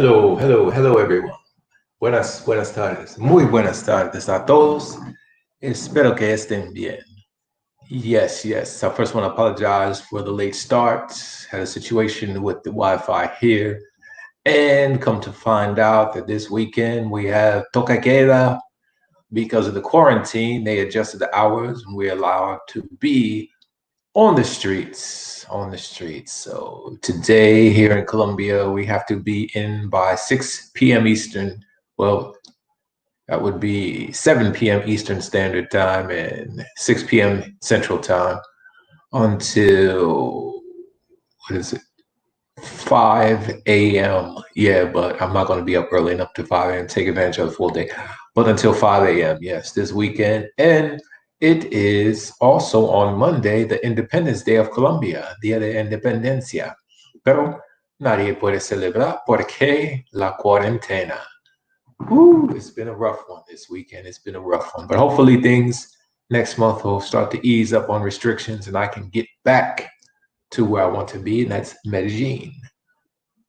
Hello everyone. Buenas tardes. Muy buenas tardes a todos. Espero que estén bien. Yes. I first want to apologize for the late start. Had a situation with the Wi-Fi here. And come to find out that this weekend we have toca queda because of the quarantine. They adjusted the hours and we're allowed to be on the streets. So today here in Colombia, we have to be in by 6 p.m. Eastern. Well, that would be 7 p.m. Eastern Standard Time and 6 p.m. Central Time until, what is it, 5 a.m. Yeah, but I'm not going to be up early enough to 5 a.m. Take advantage of the full day. But until 5 a.m., yes, this weekend. And it is also on Monday, the Independence Day of Colombia, Día de Independencia. Pero nadie puede celebrar porque la cuarentena. Ooh, it's been a rough one this weekend. It's been a rough one. But hopefully things next month will start to ease up on restrictions and I can get back to where I want to be, and that's Medellin.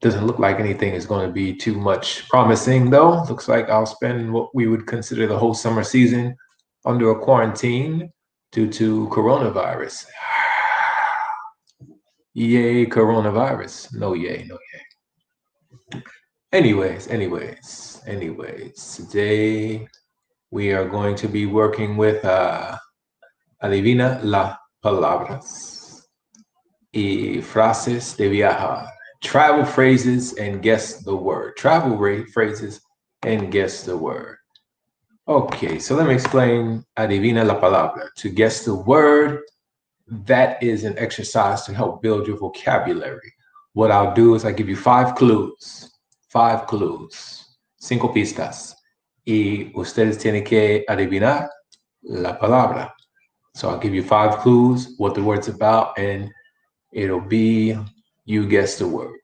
Doesn't look like anything is going to be too much promising, though. Looks like I'll spend what we would consider the whole summer season under a quarantine due to coronavirus. Yay, coronavirus. No yay, no yay. Anyways, today we are going to be working with Adivina las palabras y frases de viajar. Travel phrases and guess the word. Travel phrases and guess the word. Okay, so let me explain adivina la palabra. To guess the word, that is an exercise to help build your vocabulary. What I'll do is I give you 5 clues. 5 clues. 5 pistas. Y ustedes tienen que adivinar la palabra. So I'll give you 5 clues, what the word's about, and it'll be you guess the word.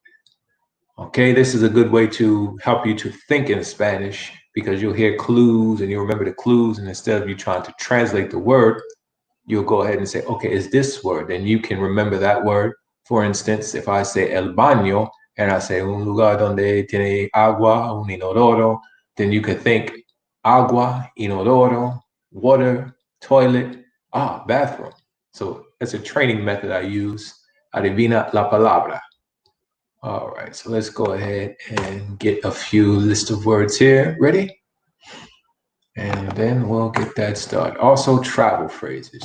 Okay, this is a good way to help you to think in Spanish because you'll hear clues and you'll remember the clues, and instead of you trying to translate the word, you'll go ahead and say, okay, is this word? And you can remember that word. For instance, if I say el baño and I say un lugar donde tiene agua, un inodoro, then you could think agua, inodoro, water, toilet, bathroom. So it's a training method I use. Adivina la palabra. All right, so let's go ahead and get a few list of words here. Ready? And then we'll get that started. Also, travel phrases.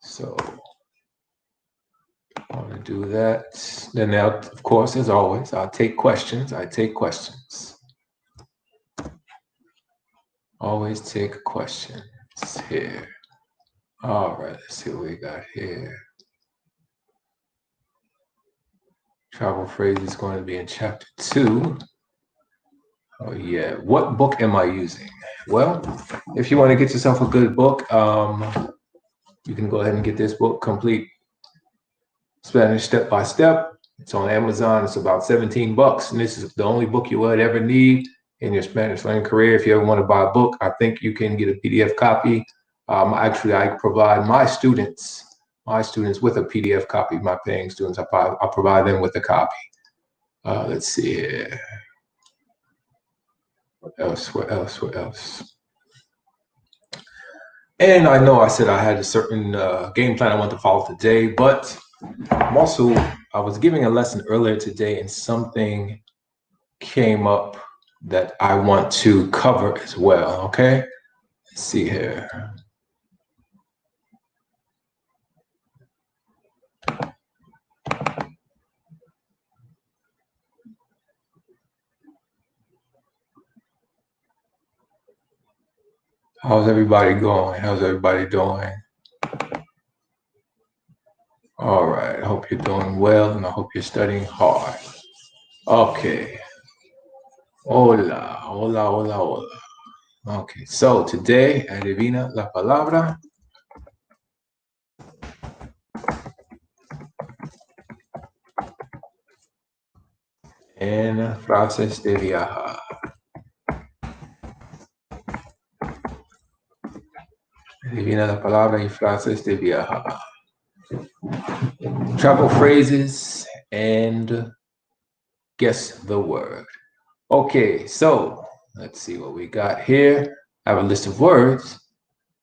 So I want to do that. Then now, of course, as always, I'll take questions. Always take questions here. All right, let's see what we got here. Travel phrase is going to be in chapter 2. Oh yeah, what book am I using? Well, if you want to get yourself a good book, you can go ahead and get this book, Complete Spanish Step by Step. It's on Amazon. It's about $17, and this is the only book you would ever need in your Spanish learning career. If you ever want to buy a book, I think you can get a PDF copy. Actually, I provide my students with a PDF copy. My paying students, I provide them with a copy. Let's see here. What else? And I know I said I had a certain game plan I want to follow today, but I was giving a lesson earlier today and something came up that I want to cover as well, okay? Let's see here. How's everybody going? How's everybody doing? All right, I hope you're doing well and I hope you're studying hard. Okay. Hola. Okay, so today, adivina la palabra. En frases de viajar. Adivina la palabra y frases de viajar. Travel phrases and guess the word. Okay, so let's see what we got here. I have a list of words.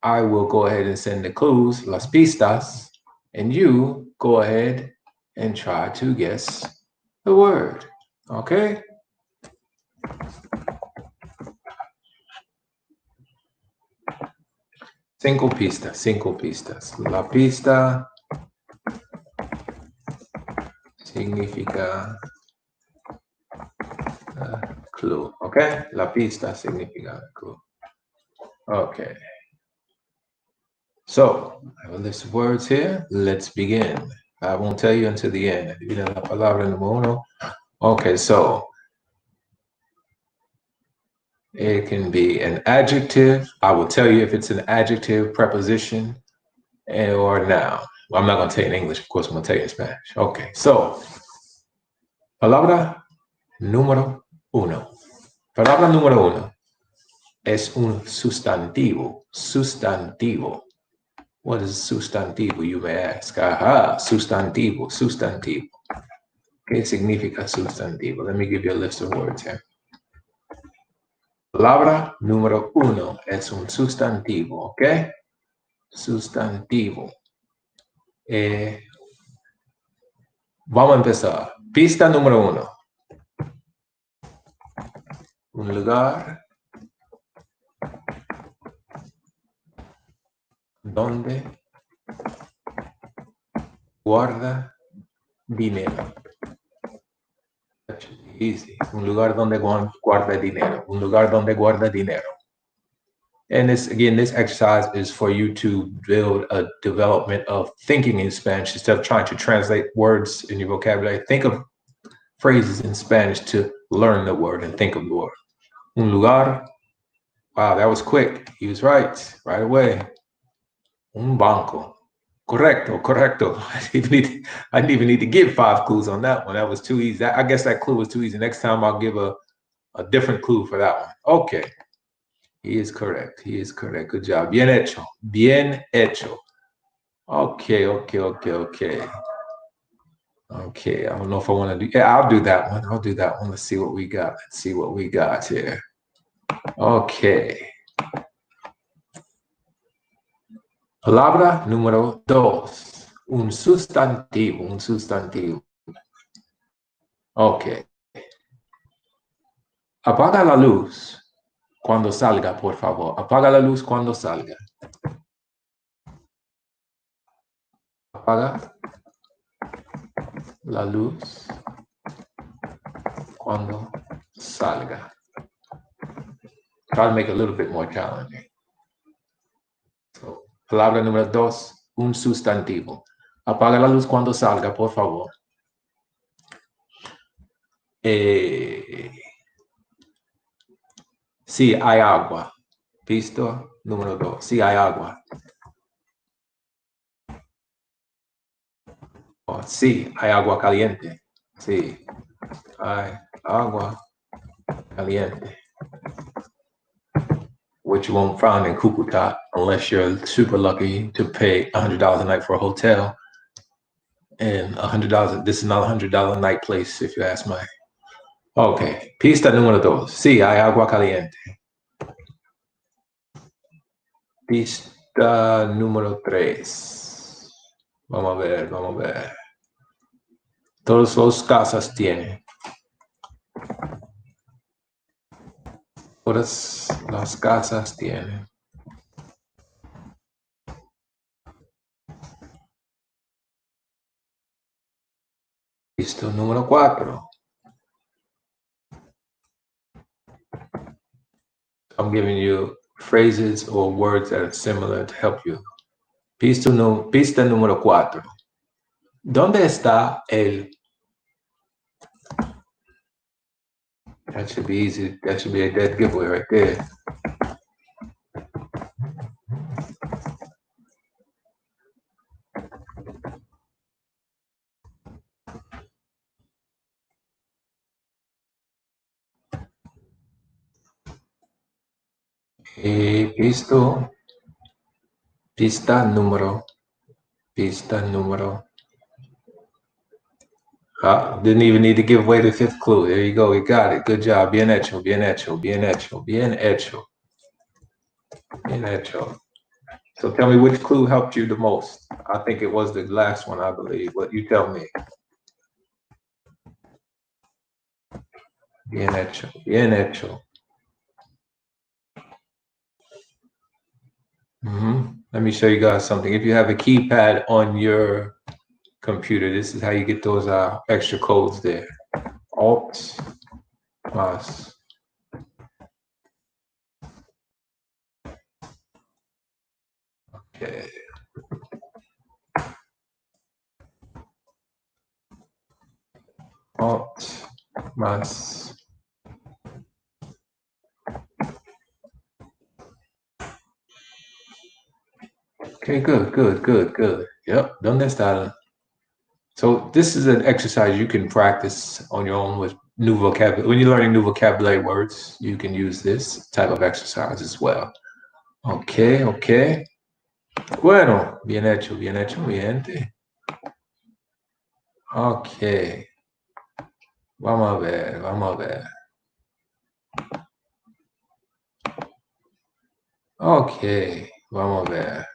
I will go ahead and send the clues, las pistas, and you go ahead and try to guess the word. Okay? Cinco pistas. La pista significa clue. Okay? La pista significa clue. Okay. So, I have a list of words here. Let's begin. I won't tell you until the end. Adivina la palabra número uno. Okay, so it can be an adjective. I will tell you if it's an adjective, preposition, or noun. Well, I'm not going to tell you in English. Of course, I'm going to tell you in Spanish. Okay, so palabra número uno. Palabra número uno es un sustantivo. Sustantivo. What is sustantivo, you may ask? Aha, sustantivo, sustantivo. ¿Qué significa sustantivo? Let me give you a list of words here. Palabra número uno es un sustantivo, ¿ok? Sustantivo. Vamos a empezar. Pista número uno. Un lugar donde guarda dinero. Easy. Un lugar donde guarda dinero. Un lugar donde guarda dinero. And this exercise is for you to build a development of thinking in Spanish instead of trying to translate words in your vocabulary. Think of phrases in Spanish to learn the word and think of the word. Un lugar. Wow, that was quick. He was right away. Un banco. Correcto. I didn't even need to give 5 clues on that one. That was too easy. I guess that clue was too easy. Next time I'll give a different clue for that one. Okay. He is correct. Good job. Bien hecho. Okay. Okay, I don't know if I want to do. Yeah, I'll do that one. Let's see what we got here. Okay. Palabra número 2. Un sustantivo. Okay. Apaga la luz cuando salga, por favor. Apaga la luz cuando salga. Apaga la luz cuando salga. Try to make it a little bit more challenging. So, palabra número 2, un sustantivo. Apaga la luz cuando salga, por favor. Sí, hay agua. Visto número 2. Sí, hay agua. Oh, sí, hay agua caliente. Sí, hay agua caliente. Which you won't find in Cucuta unless you're super lucky to pay $100 a night for a hotel. And $100, this is not a $100 a night place, if you ask me. Okay, pista número 2. Sí, hay agua caliente. Pista número 3. Vamos a ver. Todas las casas tienen. Todas las casas tienen. Listo, número 4. I'm giving you phrases or words that are similar to help you. Pista número 4. ¿Dónde está el? That should be easy. That should be a dead giveaway right there. Pista número Didn't even need to give away the fifth clue. There you go. We got it. Good job. Bien hecho, bien hecho, bien hecho, bien hecho, bien hecho. So tell me which clue helped you the most. I think it was the last one, I believe. But you tell me. Bien hecho, bien hecho. Let me show you guys something. If you have a keypad on your computer, this is how you get those extra codes there. Alt más. Okay. Alt más. Okay, good, good, good, good. Yep, ¿dónde está? So this is an exercise you can practice on your own with new vocabulary. When you're learning new vocabulary words, you can use this type of exercise as well. Okay, okay. Bueno, bien hecho, mi gente. Okay. Vamos a ver, vamos a ver. Okay, vamos a ver.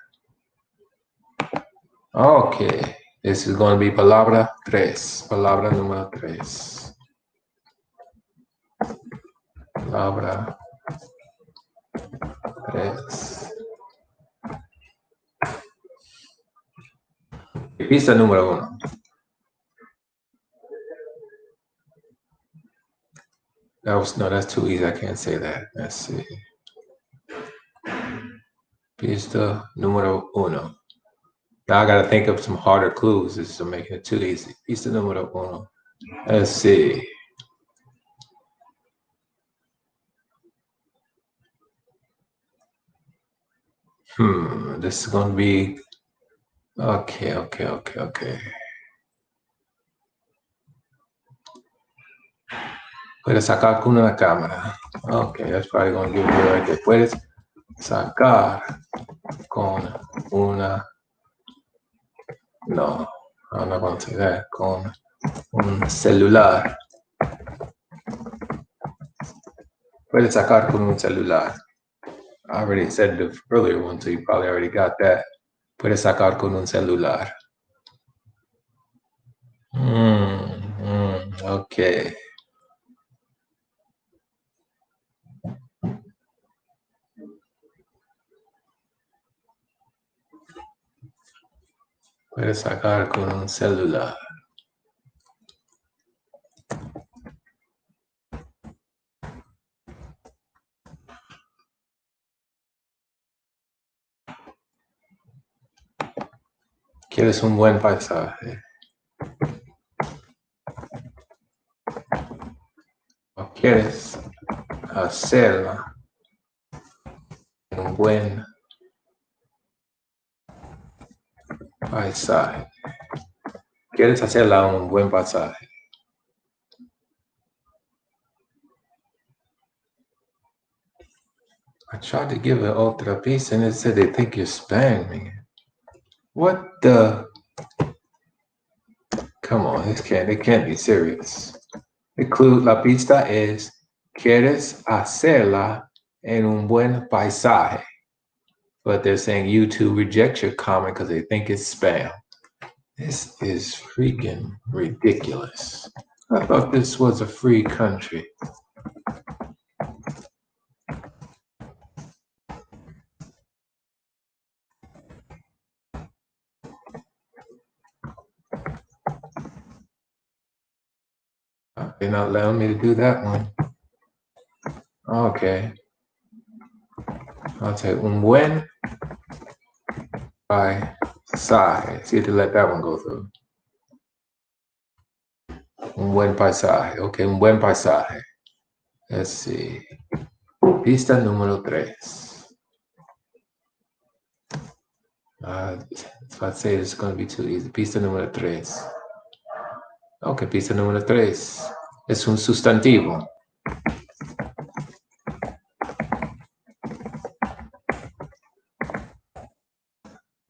Okay, this is going to be palabra tres. Palabra número tres. Palabra tres. Pista número uno. That's too easy. I can't say that. Let's see. Pista número uno. Now I gotta think of some harder clues. This is making it too easy. Pista número uno. Let's see. This is gonna be okay. Puedes sacar con una cámara. Okay, that's probably gonna give you right there. Puedes sacar con una. No, I'm not gonna say that. Con un celular. Puedes sacar con un celular. I already said the earlier one, so you probably already got that. Puedes sacar con un celular. Okay. Puedes sacar con un celular. ¿Quieres un buen paisaje? ¿O quieres hacerla en un buen paisaje? ¿Quieres hacerla en un buen paisaje? I tried to give it otra piece and it said they think you're spamming me. What the? Come on, it can't be serious. The clue, la pista es, ¿quieres hacerla en un buen paisaje? But they're saying YouTube rejects your comment because they think it's spam. This is freaking ridiculous. I thought this was a free country. They're not allowing me to do that one. Okay. I'll take un buen paisaje. See if they let that one go through. Un buen paisaje. Okay, un buen paisaje. Let's see. Pista número tres. If I say it's going to be too easy. Pista número tres. Okay, pista número tres. Es un sustantivo.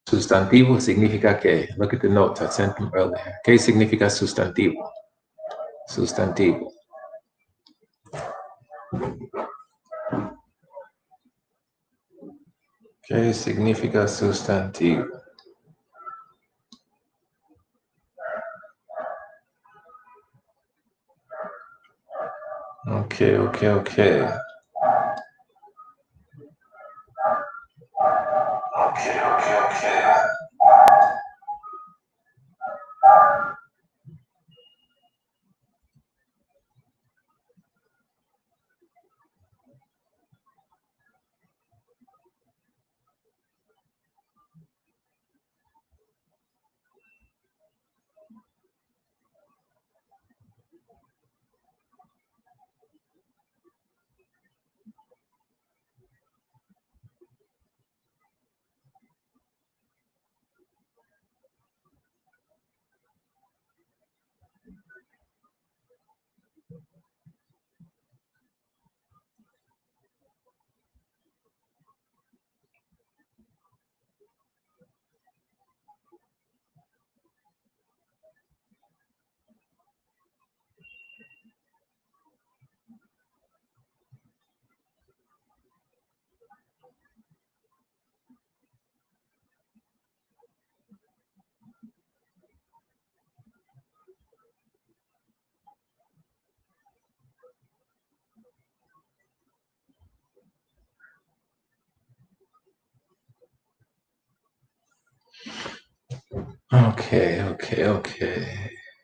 Sustantivo significa que, look at the notes I sent them earlier. ¿Qué significa sustantivo? Sustantivo. ¿Qué significa sustantivo? Ok. Okay.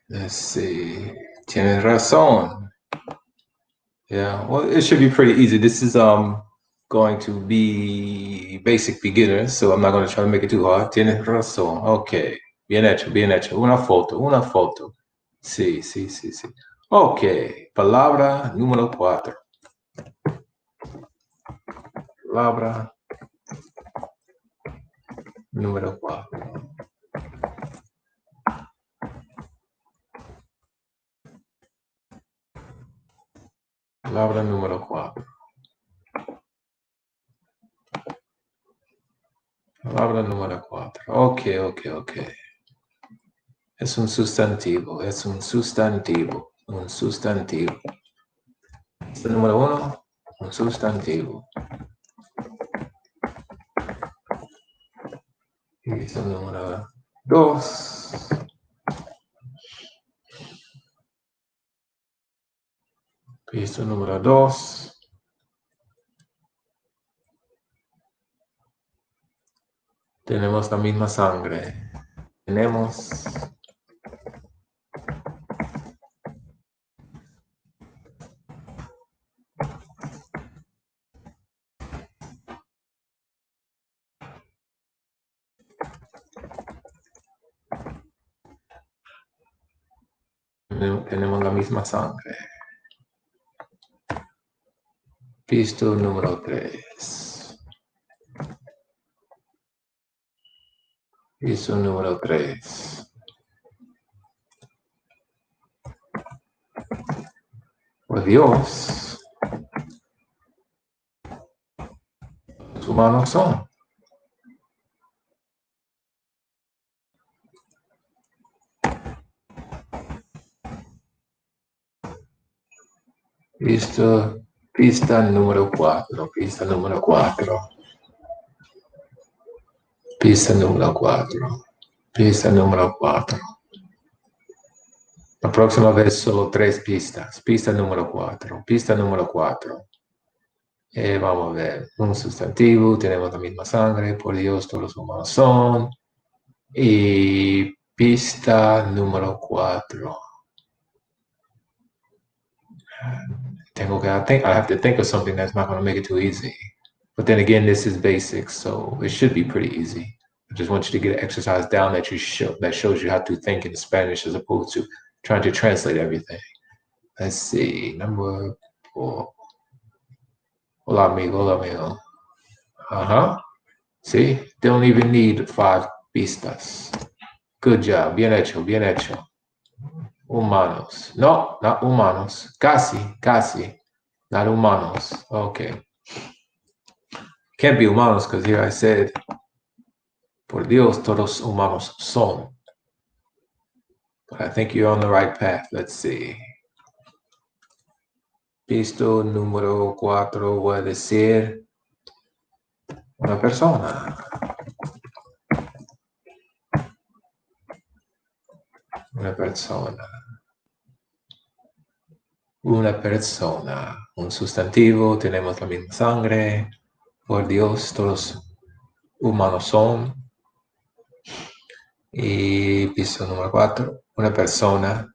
Let's see. Tienes razón. Yeah, well, it should be pretty easy. This is going to be basic beginner, so I'm not going to try to make it too hard. Tienes razón. Okay. Bien hecho. Una foto. Sí. Okay. Palabra número 4. Palabra número 4. Palabra número 4. Palabra número 4. Okay. Es un sustantivo. Un sustantivo. Número 1, un sustantivo. Piso número 2. Piso número 2. Tenemos la misma sangre. Tenemos la misma sangre. Piso número 3. Piso número 3. Por Dios, los humanos son. Pista número 4. Pista número 4. Pista número 4. Pista número 4. La próxima vez solo 3 pistas. Pista número 4. Pista número 4. Vamos a ver. Un sustantivo. Tenemos la misma sangre. Por Dios, todos los humanos son. Y pista número 4. I have to think of something that's not going to make it too easy. But then again, this is basic, so it should be pretty easy. I just want you to get an exercise down that shows you how to think in Spanish as opposed to trying to translate everything. Let's see. Number 4. Hola, amigo. See? Don't even need 5 pistas. Good job. Bien hecho. Humanos. No, not humanos. Casi. Not humanos. Okay. Can't be humanos because here I said, por Dios, todos humanos son. But I think you're on the right path. Let's see. Pisto número 4 voy a decir una persona. Una persona. Una persona. Un sustantivo, tenemos la misma sangre. Por Dios, todos humanos son. Y piso número 4, una persona.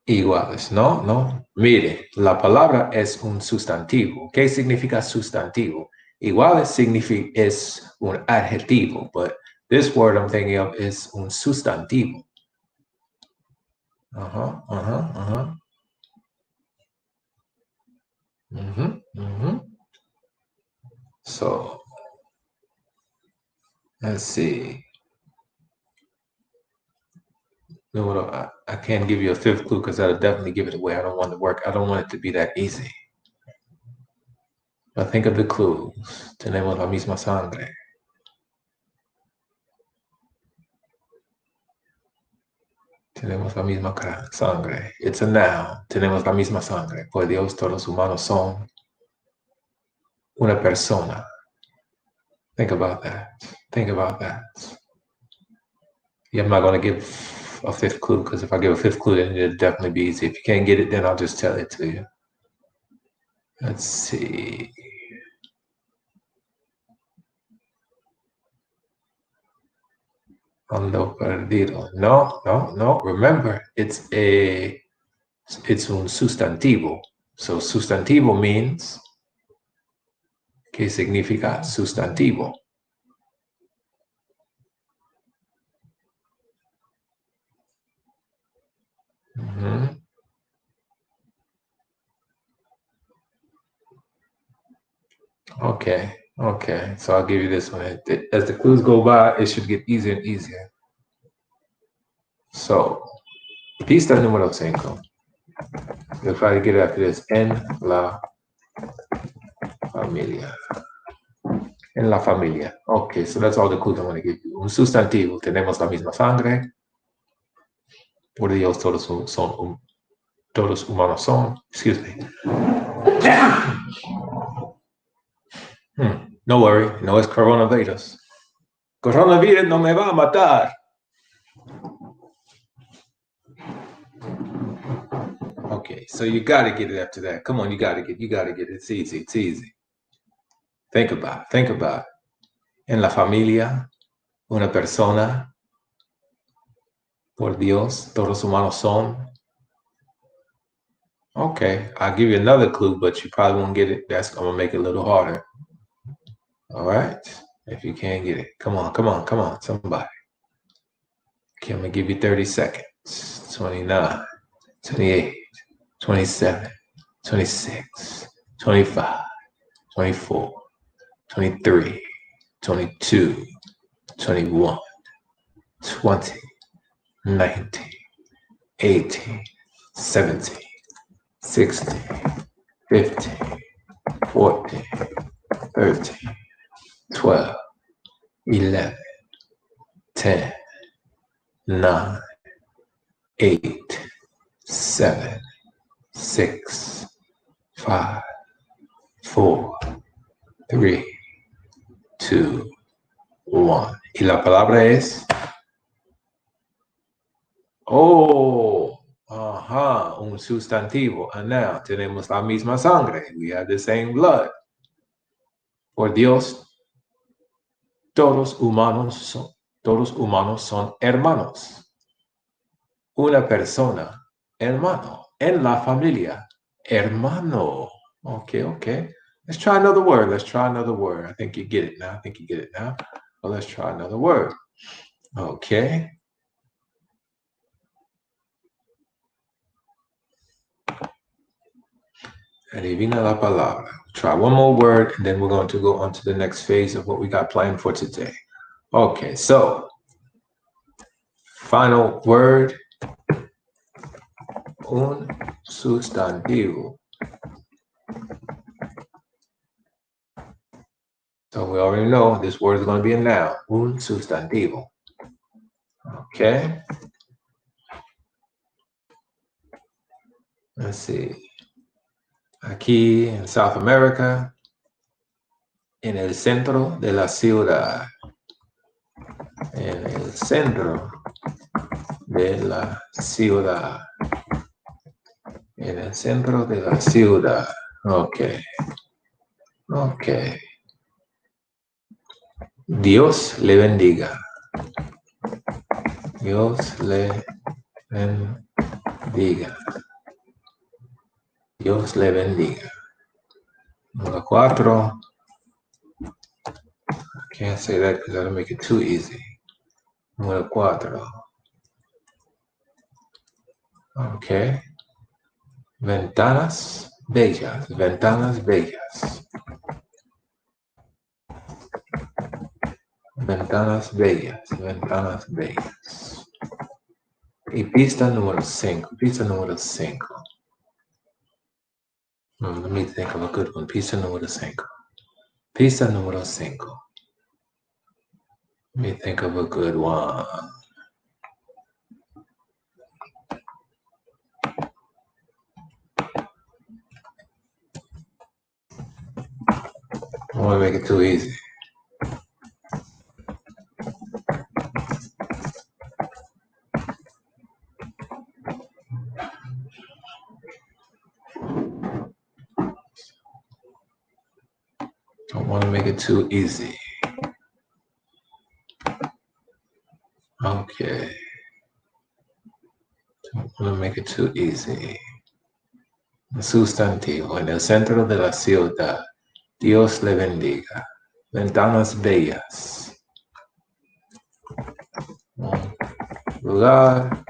Iguales, ¿no? No. Mire, la palabra es un sustantivo. ¿Qué significa sustantivo? Iguales es un adjetivo, but this word I'm thinking of is un sustantivo. So, let's see. I can't give you a fifth clue because that'll definitely give it away. I don't want it to be that easy. But think of the clues. Tenemos la misma sangre. Tenemos la misma sangre. It's a noun. Tenemos la misma sangre. Por Dios, todos los humanos son una persona. Think about that. Think about that. Yeah, I'm not going to give a fifth clue because if I give a fifth clue, then it'll definitely be easy. If you can't get it, then I'll just tell it to you. Let's see. Ando perdido. No. Remember, it's un sustantivo. So sustantivo means, ¿qué significa sustantivo? Okay. So I'll give you this one. As the clues go by, it should get easier and easier. So, pista número 5. You'll try to get it after this. En la familia. En la familia. Okay, so that's all the clues I'm going to give you. Un sustantivo. Tenemos la misma sangre. Por Dios, todos humanos son. Excuse me. No worry, no es coronavirus. Coronavirus no me va a matar. Okay, so you got to get it after that. Come on, you got to get it. It's easy. Think about it. En la familia, una persona. Por Dios, todos humanos son. Okay, I'll give you another clue, but you probably won't get it. I'm going to make it a little harder. All right, if you can't get it. Come on, somebody. Okay, I'm going to give you 30 seconds. 29, 28, 27, 26, 25, 24, 23, 22, 21, 20, 19, 18, 17, 16, 15, 14, 13, 12, 11, 10, 9, 8, 7, 6, 5, 4, 3, 2, 1. Y la palabra es... un sustantivo. A noun. Tenemos la misma sangre. We have the same blood. Por Dios, todos humanos son hermanos. Una persona, hermano. En la familia, hermano. Okay. Let's try another word. I think you get it now. Well, let's try another word. Okay. Advina la palabra. Try one more word, and then we're going to go on to the next phase of what we got planned for today. Okay, so final word. Un sustantivo. So we already know this word is going to be a noun. Un sustantivo. Okay. Let's see. Aquí en South America, en el centro de la ciudad. En el centro de la ciudad. En el centro de la ciudad. Ok. Ok. Dios le bendiga. Dios le bendiga. Dios le bendiga. Número 4. I can't say that because that'll make it too easy. Número 4. Ok. Ventanas bellas. Ventanas bellas. Ventanas bellas. Ventanas bellas. Y pista número 5. Pista número 5. Let me think of a good one. Pista número 5. Pista número 5. Let me think of a good one. I want to make it too easy. Don't want to make it too easy. Okay. Don't want to make it too easy. Sustantivo. En el centro de la ciudad. Dios le bendiga. Ventanas bellas. Lugar.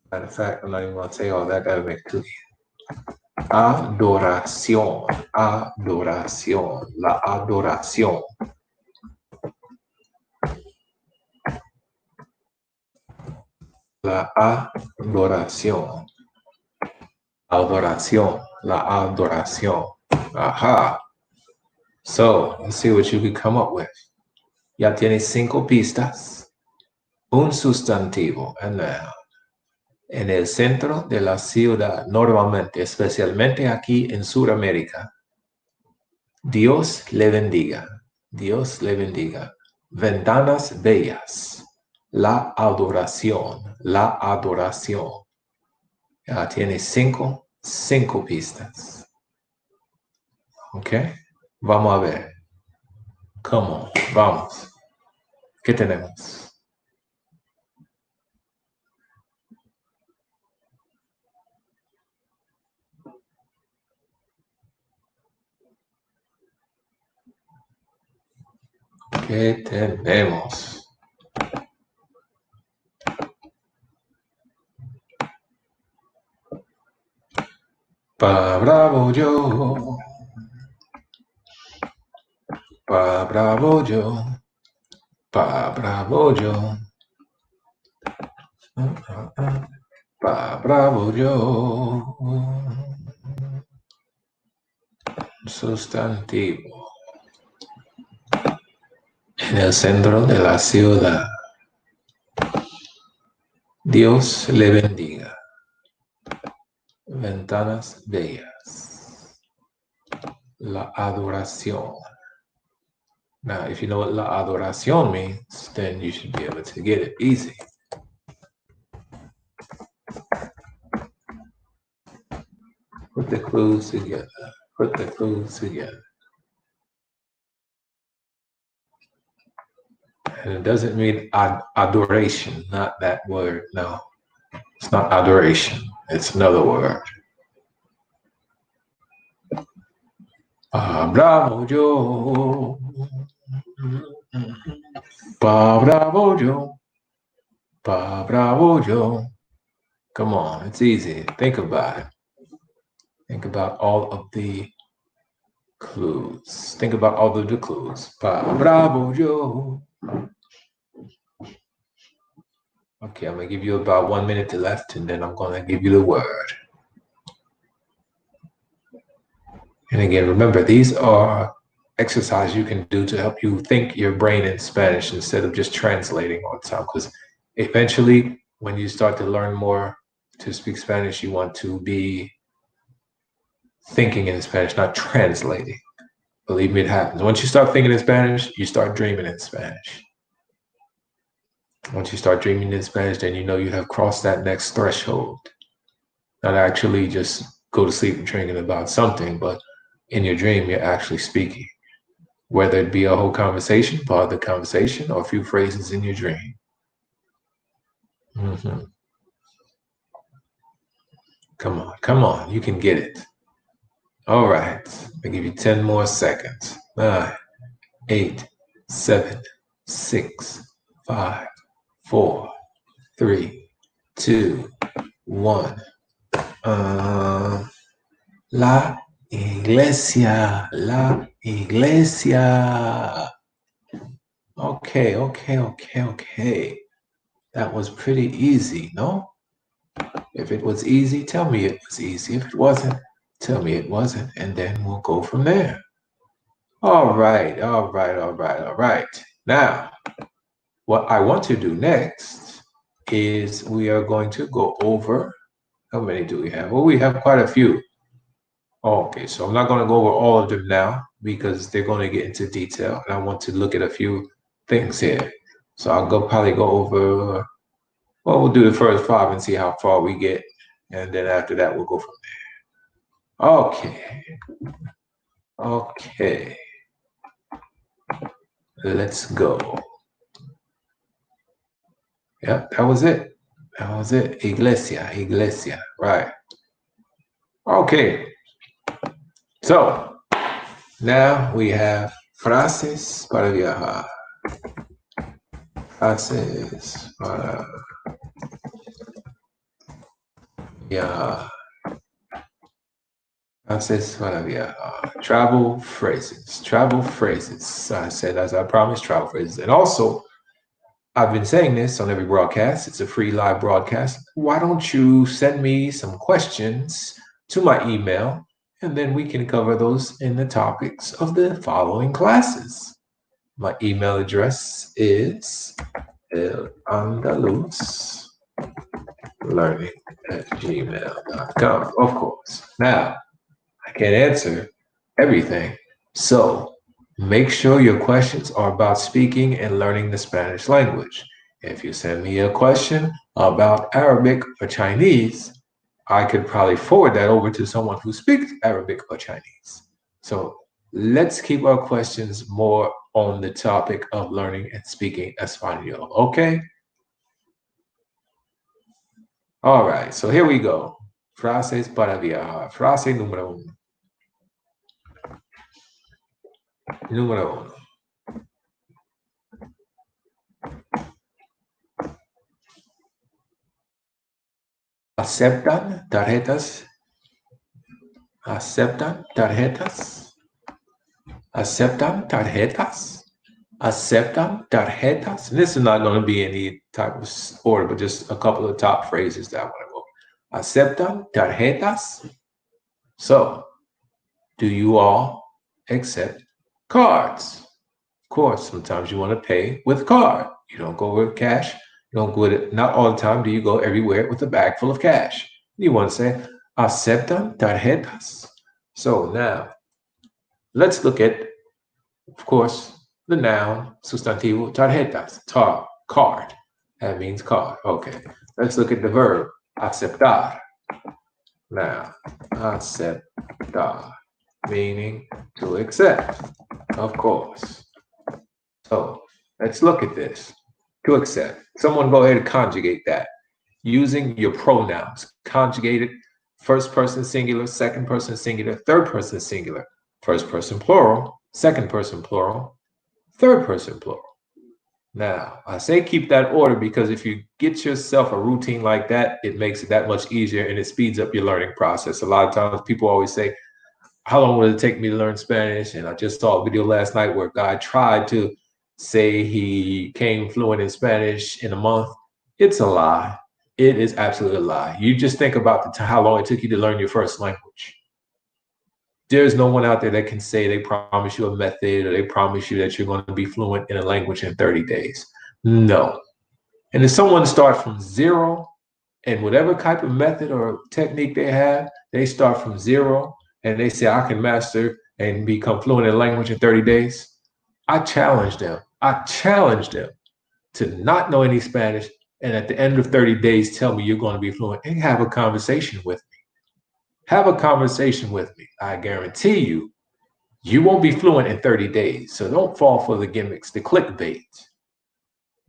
Matter of fact, I'm not even going to say all that. That'll make it too easy. Adoración. Adoración. La adoración. La adoración. Adoración. La adoración. Aha. So, let's see what you can come up with. Ya tienes 5 pistas. Un sustantivo. And now. En el centro de la ciudad, normalmente, especialmente aquí en Sudamérica. Dios le bendiga. Dios le bendiga. Ventanas bellas. La adoración. La adoración. Ya tiene 5 pistas. ¿Ok? Vamos a ver. ¿Cómo? Vamos. ¿Qué tenemos? ¿Qué tenemos? Pa bravo yo. Pa bravo yo. Pa bravo yo. Pa bravo yo. Sustantivo. En el centro de la ciudad. Dios le bendiga. Ventanas bellas. La adoración. Now, if you know what la adoración means, then you should be able to get it easy. Put the clues together. Put the clues together. And it doesn't mean adoration, not that word. No, it's not adoration. It's another word. Pa bravo yo. Pa bravo yo. Pa bravo yo. Come on, it's easy. Think about it. Think about all of the clues. Think about all of the clues. Pa bravo yo. Okay, I'm going to give you about 1 minute left, and then I'm going to give you the word. And again, remember, these are exercises you can do to help you think your brain in Spanish instead of just translating all the time. Because eventually, when you start to learn more To speak Spanish, you want to be thinking in Spanish, not translating. Believe me, it happens. Once you start thinking in Spanish, you start dreaming in Spanish. Once you start dreaming in Spanish, then you know you have crossed that next threshold. Not actually just go to sleep and dreaming about something, but in your dream, you're actually speaking. Whether it be a whole conversation, part of the conversation, or a few phrases in your dream. Mm-hmm. Come on, you can get it. All right, I'll give you 10 more seconds. 9, 8, 7, 6, 5, 4, 3, 2, 1. La iglesia, la iglesia. Okay. That was pretty easy, no? If it was easy, tell me it was easy. If it wasn't, tell me it wasn't, and then we'll go from there. All right. Now, what I want to do next is we are going to go over, how many do we have? Well, we have quite a few. Okay, so I'm not going to go over all of them now because they're going to get into detail, and I want to look at a few things here. So I'll probably go over, well, we'll do the first 5 and see how far we get, and then after that, we'll go from there. Okay. Let's go. Yeah, that was it. Iglesia, right. Okay. So, now we have frases para viajar. Frases para viajar. Frases para viajar. Travel phrases. I said, as I promised, travel phrases. And also, I've been saying this on every broadcast. It's a free live broadcast. Why don't you send me some questions to my email, and then we can cover those in the topics of the following classes. My email address is elandaluzlearning@gmail.com, of course. Now, I can't answer everything, so make sure your questions are about speaking and learning the Spanish language. If you send me a question about Arabic or Chinese, I could probably forward that over to someone who speaks Arabic or Chinese. So let's keep our questions more on the topic of learning and speaking Espanol, okay? All right, so here we go. Frases para viajar. Frase número 1. Número 1. ¿Aceptan tarjetas? ¿Aceptan tarjetas? ¿Aceptan tarjetas? ¿Aceptan tarjetas? And this is not going to be any type of order, but just a couple of top phrases that I want to go. ¿Aceptan tarjetas? So, do you all accept cards? Of course, sometimes you want to pay with card. You don't go with cash. You don't go with it. Not all the time do you go everywhere with a bag full of cash. You want to say, ¿aceptan tarjetas? So now, let's look at, of course, the noun, sustantivo, tarjetas, card. That means card. Okay. Let's look at the verb, aceptar. Now, aceptar, meaning to accept, of course. So, let's look at this. To accept. Someone go ahead and conjugate that using your pronouns. Conjugate it, first person singular, second person singular, third person singular, first person plural, second person plural, third person plural. Now, I say keep that order because if you get yourself a routine like that, it makes it that much easier and it speeds up your learning process. A lot of times people always say, how long will it take me to learn Spanish? And I just saw a video last night where a guy tried to say he came fluent in Spanish in a month. It's a lie. It is absolutely a lie. You just think about how long it took you to learn your first language. There's no one out there that can say they promise you a method or they promise you that you're going to be fluent in a language in 30 days. No. And if someone starts from zero, And whatever type of method or technique they have, they start from zero and they say, I can master and become fluent in language in 30 days. I challenge them. I challenge them to not know any Spanish and at the end of 30 days tell me you're going to be fluent and have a conversation with me. Have a conversation with me. I guarantee you, you won't be fluent in 30 days. So don't fall for the gimmicks, the clickbait.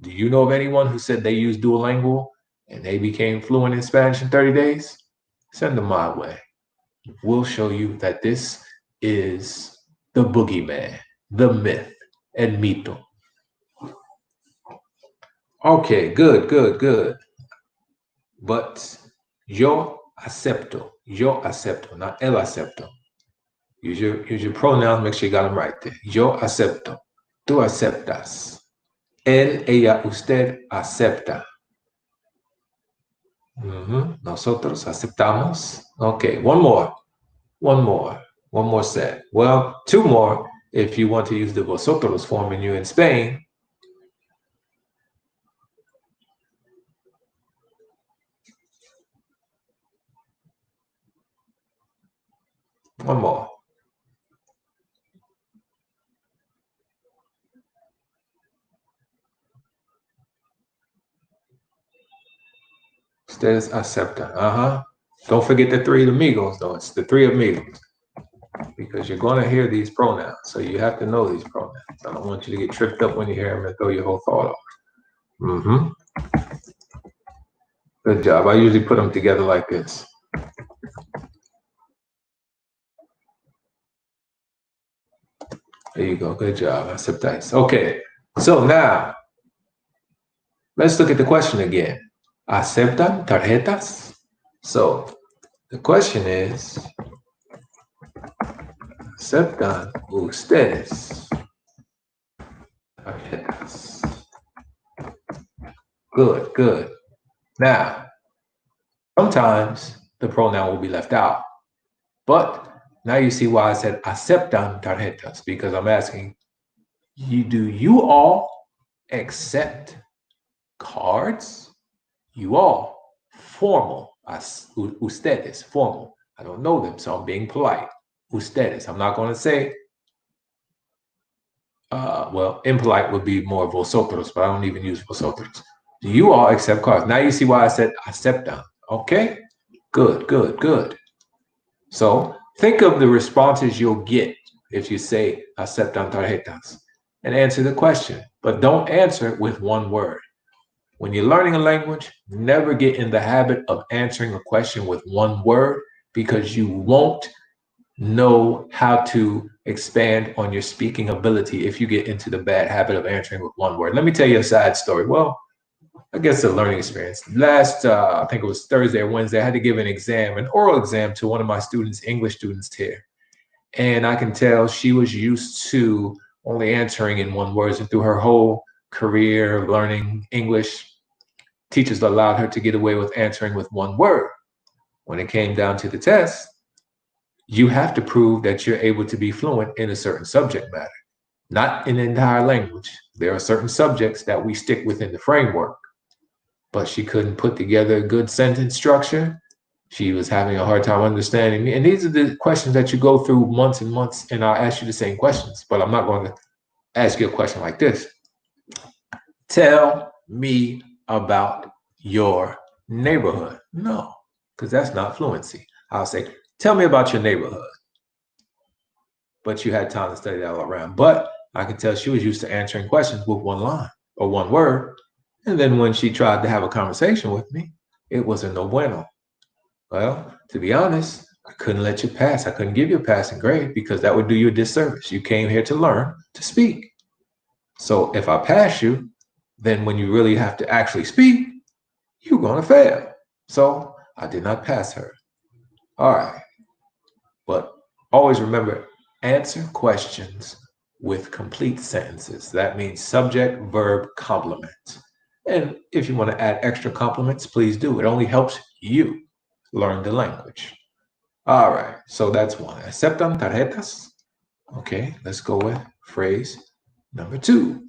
Do you know of anyone who said they used Duolingo and they became fluent in Spanish in 30 days? Send them my way. We'll show you that this is the boogeyman, the myth, and mito. Okay, good, good, good. But yo acepto, not el acepto. Use your pronouns, make sure you got them right there. Yo acepto, tú aceptas. Él, ella, usted acepta. Nosotros aceptamos. Okay, one more set. Well, two more if you want to use the vosotros form and you're in Spain. One more. Ustedes aceptan. Don't forget the three amigos, though. It's the three amigos. Because you're going to hear these pronouns. So you have to know these pronouns. I don't want you to get tripped up when you hear them and throw your whole thought off. Good job. I usually put them together like this. There you go. Good job. Aceptáis. Okay. So now, let's look at the question again. ¿Aceptan tarjetas? So the question is, ¿aceptan ustedes tarjetas? Good, good. Now, sometimes the pronoun will be left out, but now you see why I said aceptan tarjetas, because I'm asking you, do you all accept cards? You all, formal, ustedes, formal. I don't know them, so I'm being polite. Ustedes. I'm not going to say, well, impolite would be more vosotros, but I don't even use vosotros. Do you all accept cards? Now you see why I said aceptan. Okay? Good, good, good. So think of the responses you'll get if you say aceptan tarjetas and answer the question, but don't answer it with one word. When you're learning a language, never get in the habit of answering a question with one word because you won't know how to expand on your speaking ability if you get into the bad habit of answering with one word. Let me tell you a sad story. Well, I guess a learning experience. Last, I think it was Thursday or Wednesday, I had to give an exam, an oral exam to one of my students, English students here. And I can tell she was used to only answering in one word. And through her whole career of learning English, teachers allowed her to get away with answering with one word. When it came down to the test, you have to prove that you're able to be fluent in a certain subject matter, not in the entire language. There are certain subjects that we stick within the framework, but she couldn't put together a good sentence structure. She was having a hard time understanding me. And these are the questions that you go through months and months, and I'll ask you the same questions, but I'm not going to ask you a question like this. Tell me about your neighborhood. No, because that's not fluency. I'll say, tell me about your neighborhood. But you had time to study that all around. But I could tell she was used to answering questions with one line or one word. And then when she tried to have a conversation with me, it was a no bueno. Well, to be honest, I couldn't let you pass. I couldn't give you a passing grade because that would do you a disservice. You came here to learn to speak. So if I pass you, then when you really have to actually speak, you're going to fail. So I did not pass her. All right. But always remember, answer questions with complete sentences. That means subject, verb, complement. And if you want to add extra complements, please do. It only helps you learn the language. All right. So that's one. Aceptan tarjetas. Okay. Let's go with phrase number 2.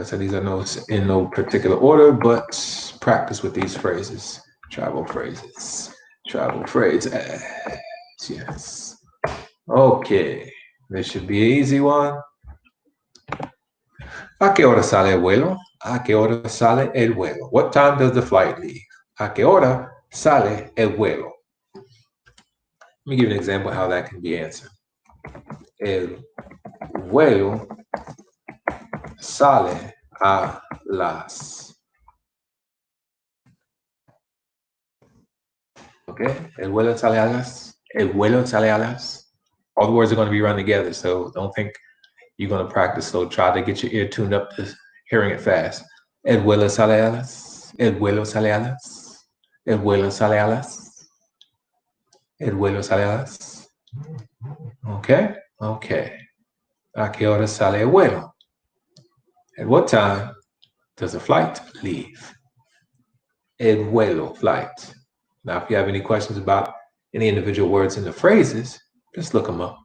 So these are in no particular order, but practice with these phrases. Travel phrases. Travel phrases. Yes. Okay. This should be an easy one. ¿A qué hora sale el vuelo? ¿A qué hora sale el vuelo? What time does the flight leave? ¿A qué hora sale el vuelo? Let me give you an example of how that can be answered. El vuelo sale a las. Okay, el vuelo sale a las. El vuelo sale a las. All the words are going to be run together, so don't think you're going to practice. So try to get your ear tuned up to hearing it fast. El vuelo sale a las. El vuelo sale a las. El vuelo sale a las. El vuelo sale a las. Okay, okay. ¿A qué hora sale el vuelo? At what time does the flight leave? El vuelo, flight. Now, if you have any questions about any individual words in the phrases, just look them up.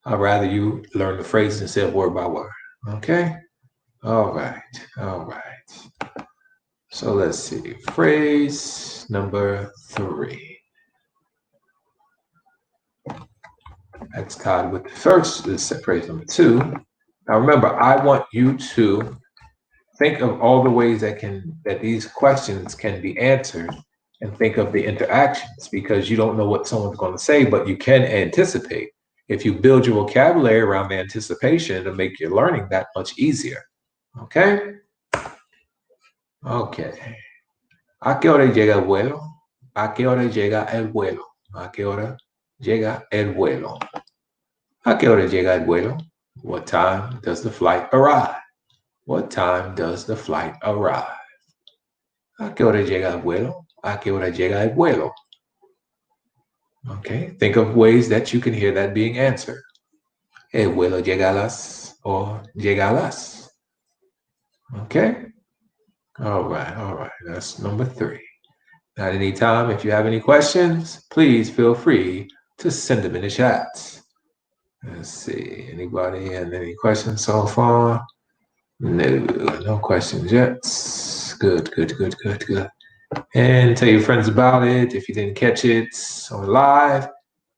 I'd rather you learn the phrases instead of word by word. Okay? All right. All right. So let's see. Phrase number 3. That's tied with the first. This is phrase number 2. Now remember, I want you to think of all the ways that these questions can be answered, and think of the interactions, because you don't know what someone's going to say, but you can anticipate. If you build your vocabulary around the anticipation, it'll make your learning that much easier. Okay? Okay. ¿A qué hora llega el vuelo? ¿A qué hora llega el vuelo? ¿A qué hora llega el vuelo? ¿A qué hora llega el vuelo? What time does the flight arrive? What time does the flight arrive? ¿A qué hora llega el vuelo? ¿A qué hora llega el vuelo? Okay, think of ways that you can hear that being answered. El vuelo llega a las, or llega a las. Okay? All right. That's number 3. At any time, if you have any questions, please feel free to send them in the chat. Let's see, anybody have any questions so far? No questions yet. Good. And tell your friends about it. If you didn't catch it on live,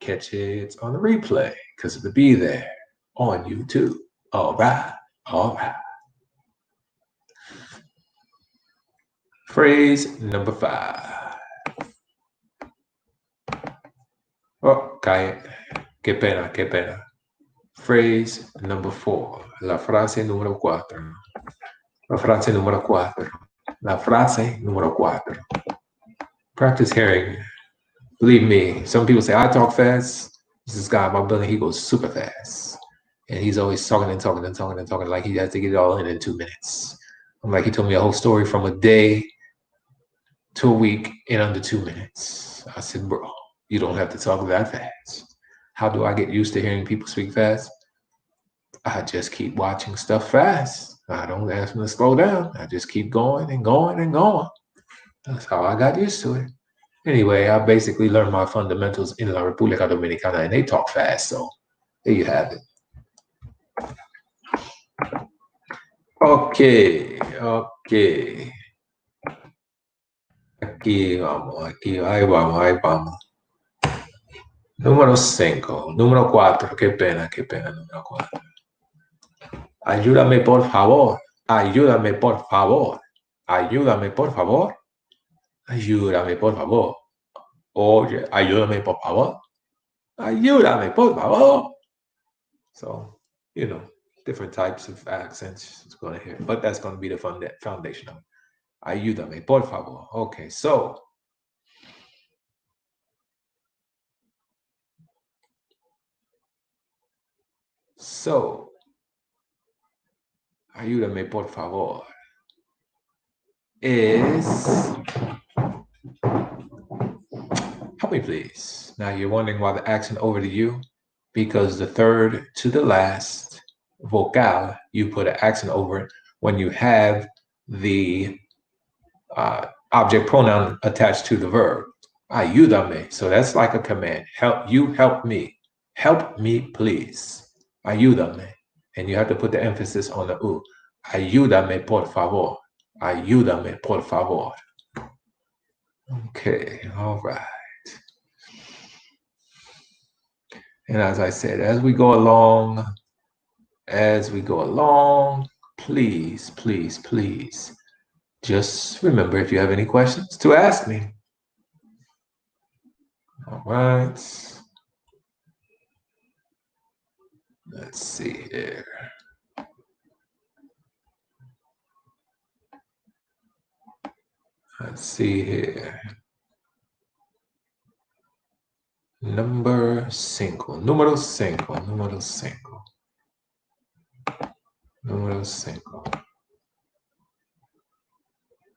catch it on the replay, because it'll be there on YouTube. All right. Phrase number 5. Oh, cae. Qué pena. Phrase number 4. La frase número 4. La frase número 4. La frase número 4. Practice hearing. Believe me, some people say I talk fast. This guy in my building, he goes super fast. And he's always talking like he has to get it all in 2 minutes. I'm like, he told me a whole story from a day to a week in under 2 minutes. I said, bro, you don't have to talk that fast. How do I get used to hearing people speak fast? I just keep watching stuff fast. I don't ask them to slow down. I just keep going and going and going. That's how I got used to it. Anyway, I basically learned my fundamentals in La República Dominicana, and they talk fast, so there you have it. Okay. Aquí vamos, ahí vamos. Número 5, número 4, qué pena, número 4. Ayúdame, por favor. Ayúdame, por favor. Oye, ayúdame, por favor. Ayúdame, por favor. So, different types of accents it's going to hear, but that's going to be the foundation of it. Ayúdame, por favor. Okay, so ayúdame, por favor is help me, please. Now you're wondering why the accent over to you, because the third to the last vocal, you put an accent over it when you have the object pronoun attached to the verb. Ayúdame. So that's like a command. Help me. Help me, please. Ayúdame. And you have to put the emphasis on the u. Ayúdame, por favor. Ayúdame, por favor. Okay, all right. And as I said, as we go along, please, please, please, just remember if you have any questions to ask me. All right. Let's see here. Let's see here. Número 5.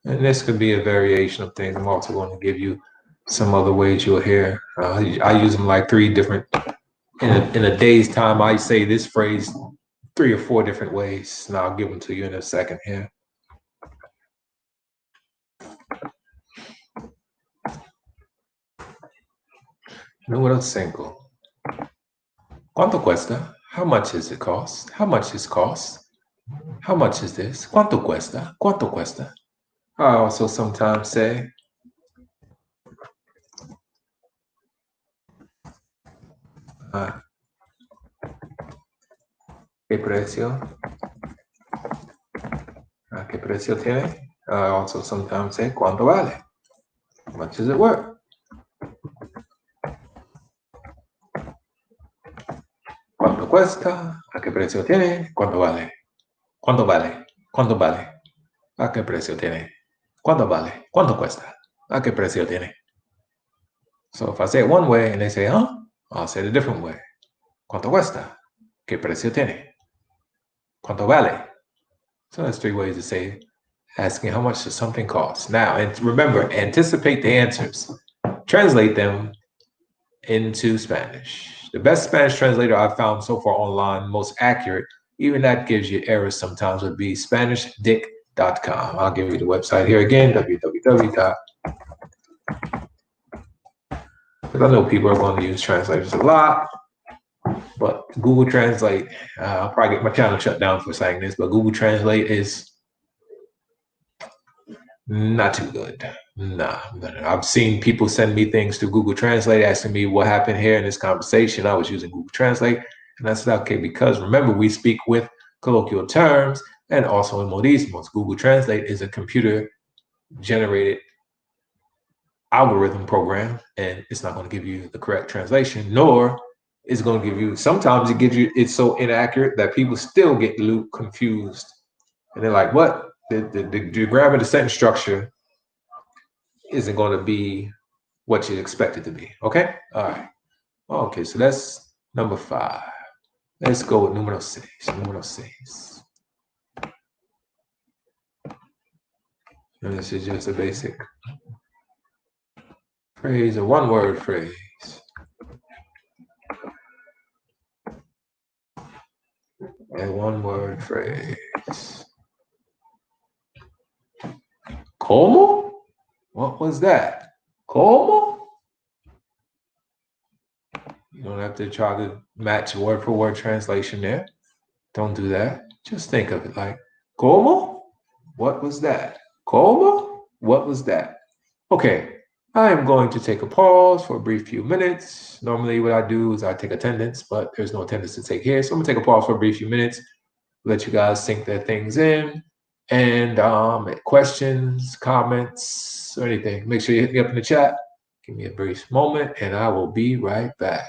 And this could be a variation of things. I'm also going to give you some other ways you'll hear. I use them like 3 different, in a day's time, I say this phrase 3 or 4 different ways. And I'll give them to you in a second here. Número 5. ¿Cuánto cuesta? How much is it cost? How much is cost? How much is this? ¿Cuánto cuesta? ¿Cuánto cuesta? I also sometimes say, ¿qué precio? ¿Qué precio tiene? I also sometimes say, ¿cuánto vale? How much is it worth? ¿Cuánto cuesta? ¿A qué precio tiene? ¿Cuánto vale? ¿Cuánto vale? ¿Cuánto vale? ¿A qué precio tiene? ¿Cuánto vale? ¿Cuánto cuesta? ¿A qué precio tiene? So if I say it one way and they say, huh? I'll say it a different way. ¿Cuánto cuesta? ¿Qué precio tiene? ¿Cuánto vale? So that's 3 ways to say, asking how much does something cost. Now, and remember, anticipate the answers. Translate them into Spanish. The best Spanish translator I've found so far online, most accurate, even that gives you errors sometimes, would be SpanishDick.com. I'll give you the website here again, www. Because I know people are going to use translators a lot, but Google Translate, I'll probably get my channel shut down for saying this, but Google Translate is not too good. No. I've seen people send me things through Google Translate asking me what happened here in this conversation. I was using Google Translate, and I said, okay, because remember, we speak with colloquial terms and also in modismos. Google Translate is a computer-generated algorithm program, and it's not going to give you the correct translation, nor is going to give you, sometimes it gives you, it's so inaccurate that people still get confused. And they're like, what? The grammar, the sentence structure isn't going to be what you expect it to be. Okay? All right. Okay, so that's number 5. Let's go with número 6. Número 6. And this is just a basic phrase, a one-word phrase. A one-word phrase. ¿Cómo? What was that? ¿Cómo? You don't have to try to match word for word translation there. Don't do that. Just think of it like, ¿Cómo? What was that? ¿Cómo? What was that? Okay, I am going to take a pause for a brief few minutes. Normally what I do is I take attendance, but there's no attendance to take here. So I'm gonna take a pause for a brief few minutes, let you guys sink their things in, and questions, comments, or anything, make sure you hit me up in the chat. Give me a brief moment and I will be right back.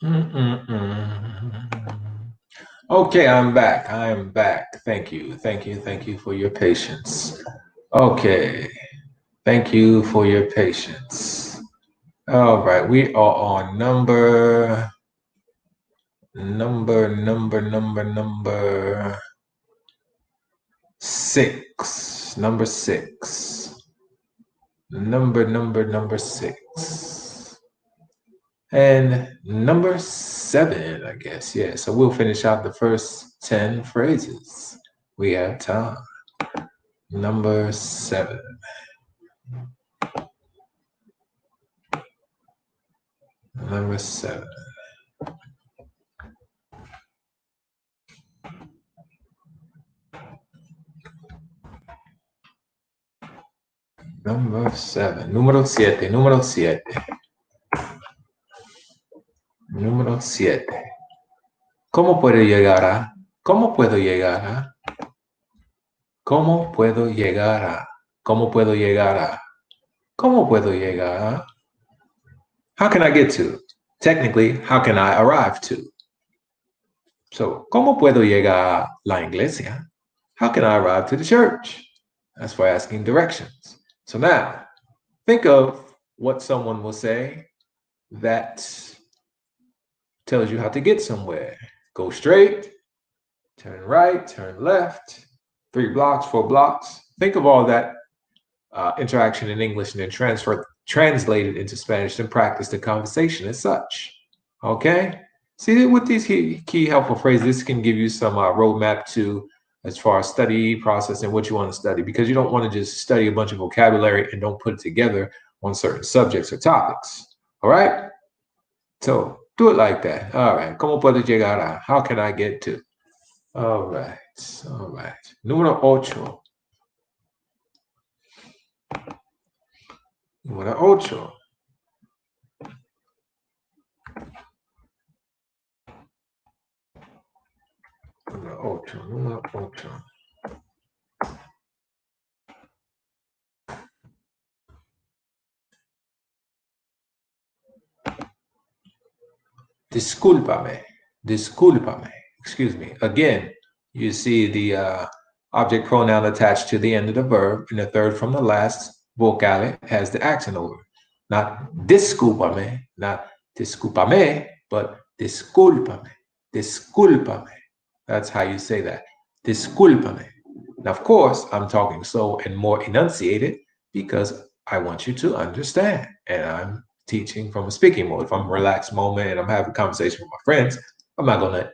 Okay, I'm back. I am back. Thank you. Thank you. Thank you for your patience. Okay. Thank you for your patience. All right. We are on number six. Number six. Number six. And number seven, I guess. Yeah. So we'll finish out the first 10 phrases. We have time. Number seven. Number seven. Number seven. Número siete. Número siete. Número siete. ¿Cómo puedo llegar a? ¿Cómo puedo llegar a? ¿Cómo puedo llegar a? ¿Cómo puedo llegar a? ¿Cómo puedo llegar a? How can I get to? Technically, how can I arrive to? So, ¿cómo puedo llegar a la iglesia? How can I arrive to the church? That's for asking directions. So now, think of what someone will say that tells you how to get somewhere. Go straight, turn right, turn left, 3 blocks, 4 blocks. Think of all that interaction in English and then translate it into Spanish and practice the conversation as such. Okay? See, with these key helpful phrases, this can give you some roadmap to as far as study process and what you want to study, because you don't want to just study a bunch of vocabulary and don't put it together on certain subjects or topics. All right? So do it like that. All right. ¿Cómo puedo llegar a? How can I get to? All right. All right. Número 8. Número 8. Número 8. Número 8. Discúlpame. Discúlpame. Excuse me. Again, you see the object pronoun attached to the end of the verb, and the third from the last vocale has the accent over it. Not discúlpame, not discúlpame, but discúlpame. Discúlpame. That's how you say that. Discúlpame. Now, of course, I'm talking slow and more enunciated because I want you to understand. And I'm teaching from a speaking mode. If I'm a relaxed moment and I'm having a conversation with my friends, I'm not going to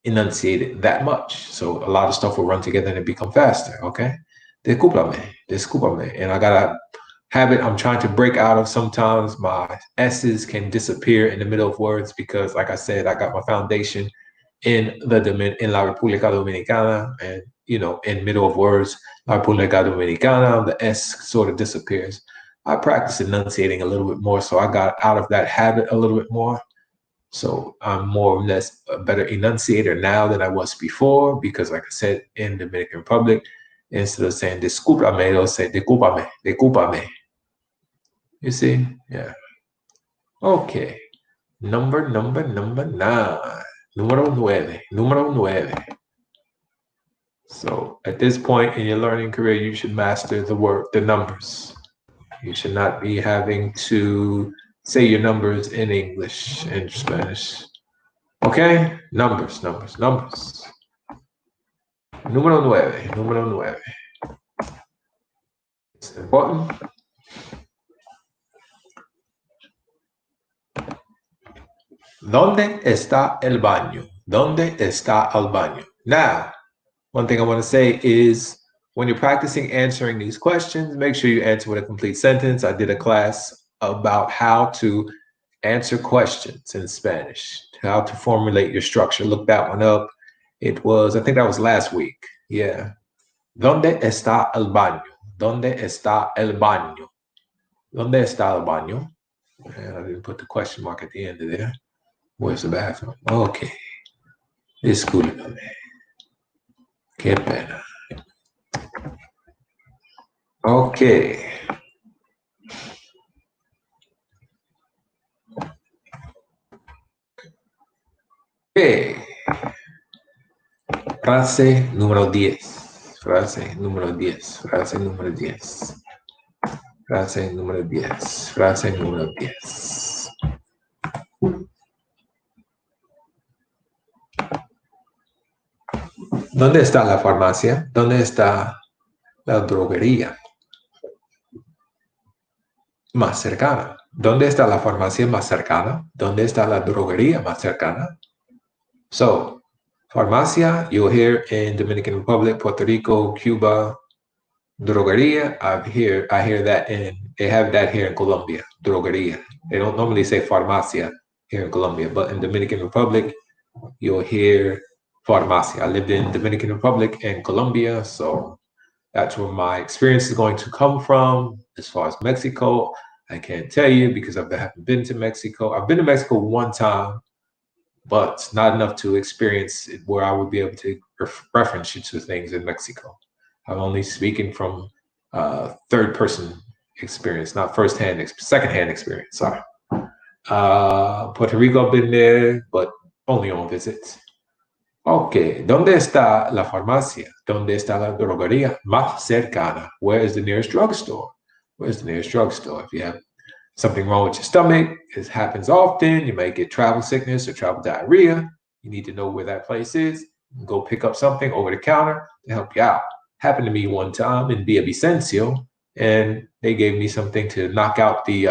enunciate it that much. So a lot of stuff will run together and it become faster. Okay. Discúlpame. Discúlpame. And I got a habit I'm trying to break out of sometimes. My S's can disappear in the middle of words because, like I said, I got my foundation in La República Dominicana, and in middle of words, La República Dominicana, the S sort of disappears. I practice enunciating a little bit more, so I got out of that habit a little bit more. So I'm more or less a better enunciator now than I was before, because like I said, in the Dominican Republic, instead of saying discúlpame, they'll say discúlpame, discúlpame. You see? Yeah. Okay. Number 9. Número 9. Número 9. So at this point in your learning career, you should master the numbers. You should not be having to say your numbers in English and Spanish. Okay? Numbers. Número 9. Número 9. It's important. ¿Dónde está el baño? ¿Dónde está el baño? Now, one thing I want to say is when you're practicing answering these questions, make sure you answer with a complete sentence. I did a class about how to answer questions in Spanish, how to formulate your structure. Look that one up. I think that was last week. Yeah. ¿Dónde está el baño? ¿Dónde está el baño? ¿Dónde está el baño? And I didn't put the question mark at the end of there. Where's the bathroom? Okay. Discúlpame. Qué pena. Okay. Frase número 10. Frase número 10. Frase número 10. Frase número 10. Frase número 10. ¿Dónde está la farmacia? ¿Dónde está la droguería más cercana? ¿Dónde está la farmacia más cercana? ¿Dónde está la droguería más cercana? So, farmacia, you'll hear in Dominican Republic, Puerto Rico, Cuba. Droguería, I hear that they have that here in Colombia, droguería. They don't normally say farmacia here in Colombia, but in Dominican Republic, you'll hear farmacia. I lived in Dominican Republic and Colombia, so that's where my experience is going to come from. As far as Mexico, I can't tell you because I haven't been to Mexico. I've been to Mexico one time, but not enough to experience it where I would be able to reference you to things in Mexico. I'm only speaking from third person experience, not second-hand experience. Sorry. Puerto Rico, I've been there, but only on visits. Okay, ¿dónde está la farmacia? ¿Dónde está la droguería más cercana? Where is the nearest drugstore? Where's the nearest drugstore? If you have something wrong with your stomach, it happens often. You might get travel sickness or travel diarrhea. You need to know where that place is. Go pick up something over the counter to help you out. Happened to me one time in Villavicencio, and they gave me something to knock out the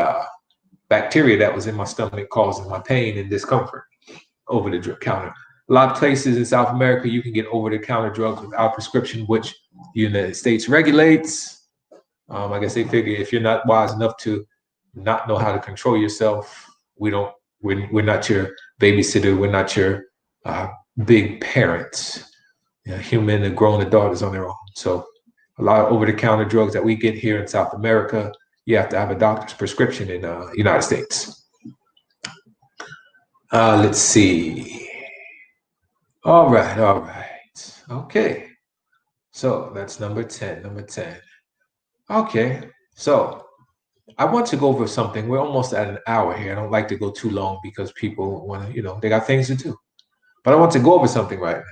bacteria that was in my stomach causing my pain and discomfort over the counter. A lot of places in South America, you can get over-the-counter drugs without prescription, which the United States regulates. I guess they figure if you're not wise enough to not know how to control yourself, we're not your babysitter, we're not your big parents. Human and grown adults on their own. So a lot of over-the-counter drugs that we get here in South America, you have to have a doctor's prescription in the United States. Let's see. All right. Okay. So that's number 10. Okay. So I want to go over something. We're almost at an hour here. I don't like to go too long because people want to, they got things to do. But I want to go over something right now.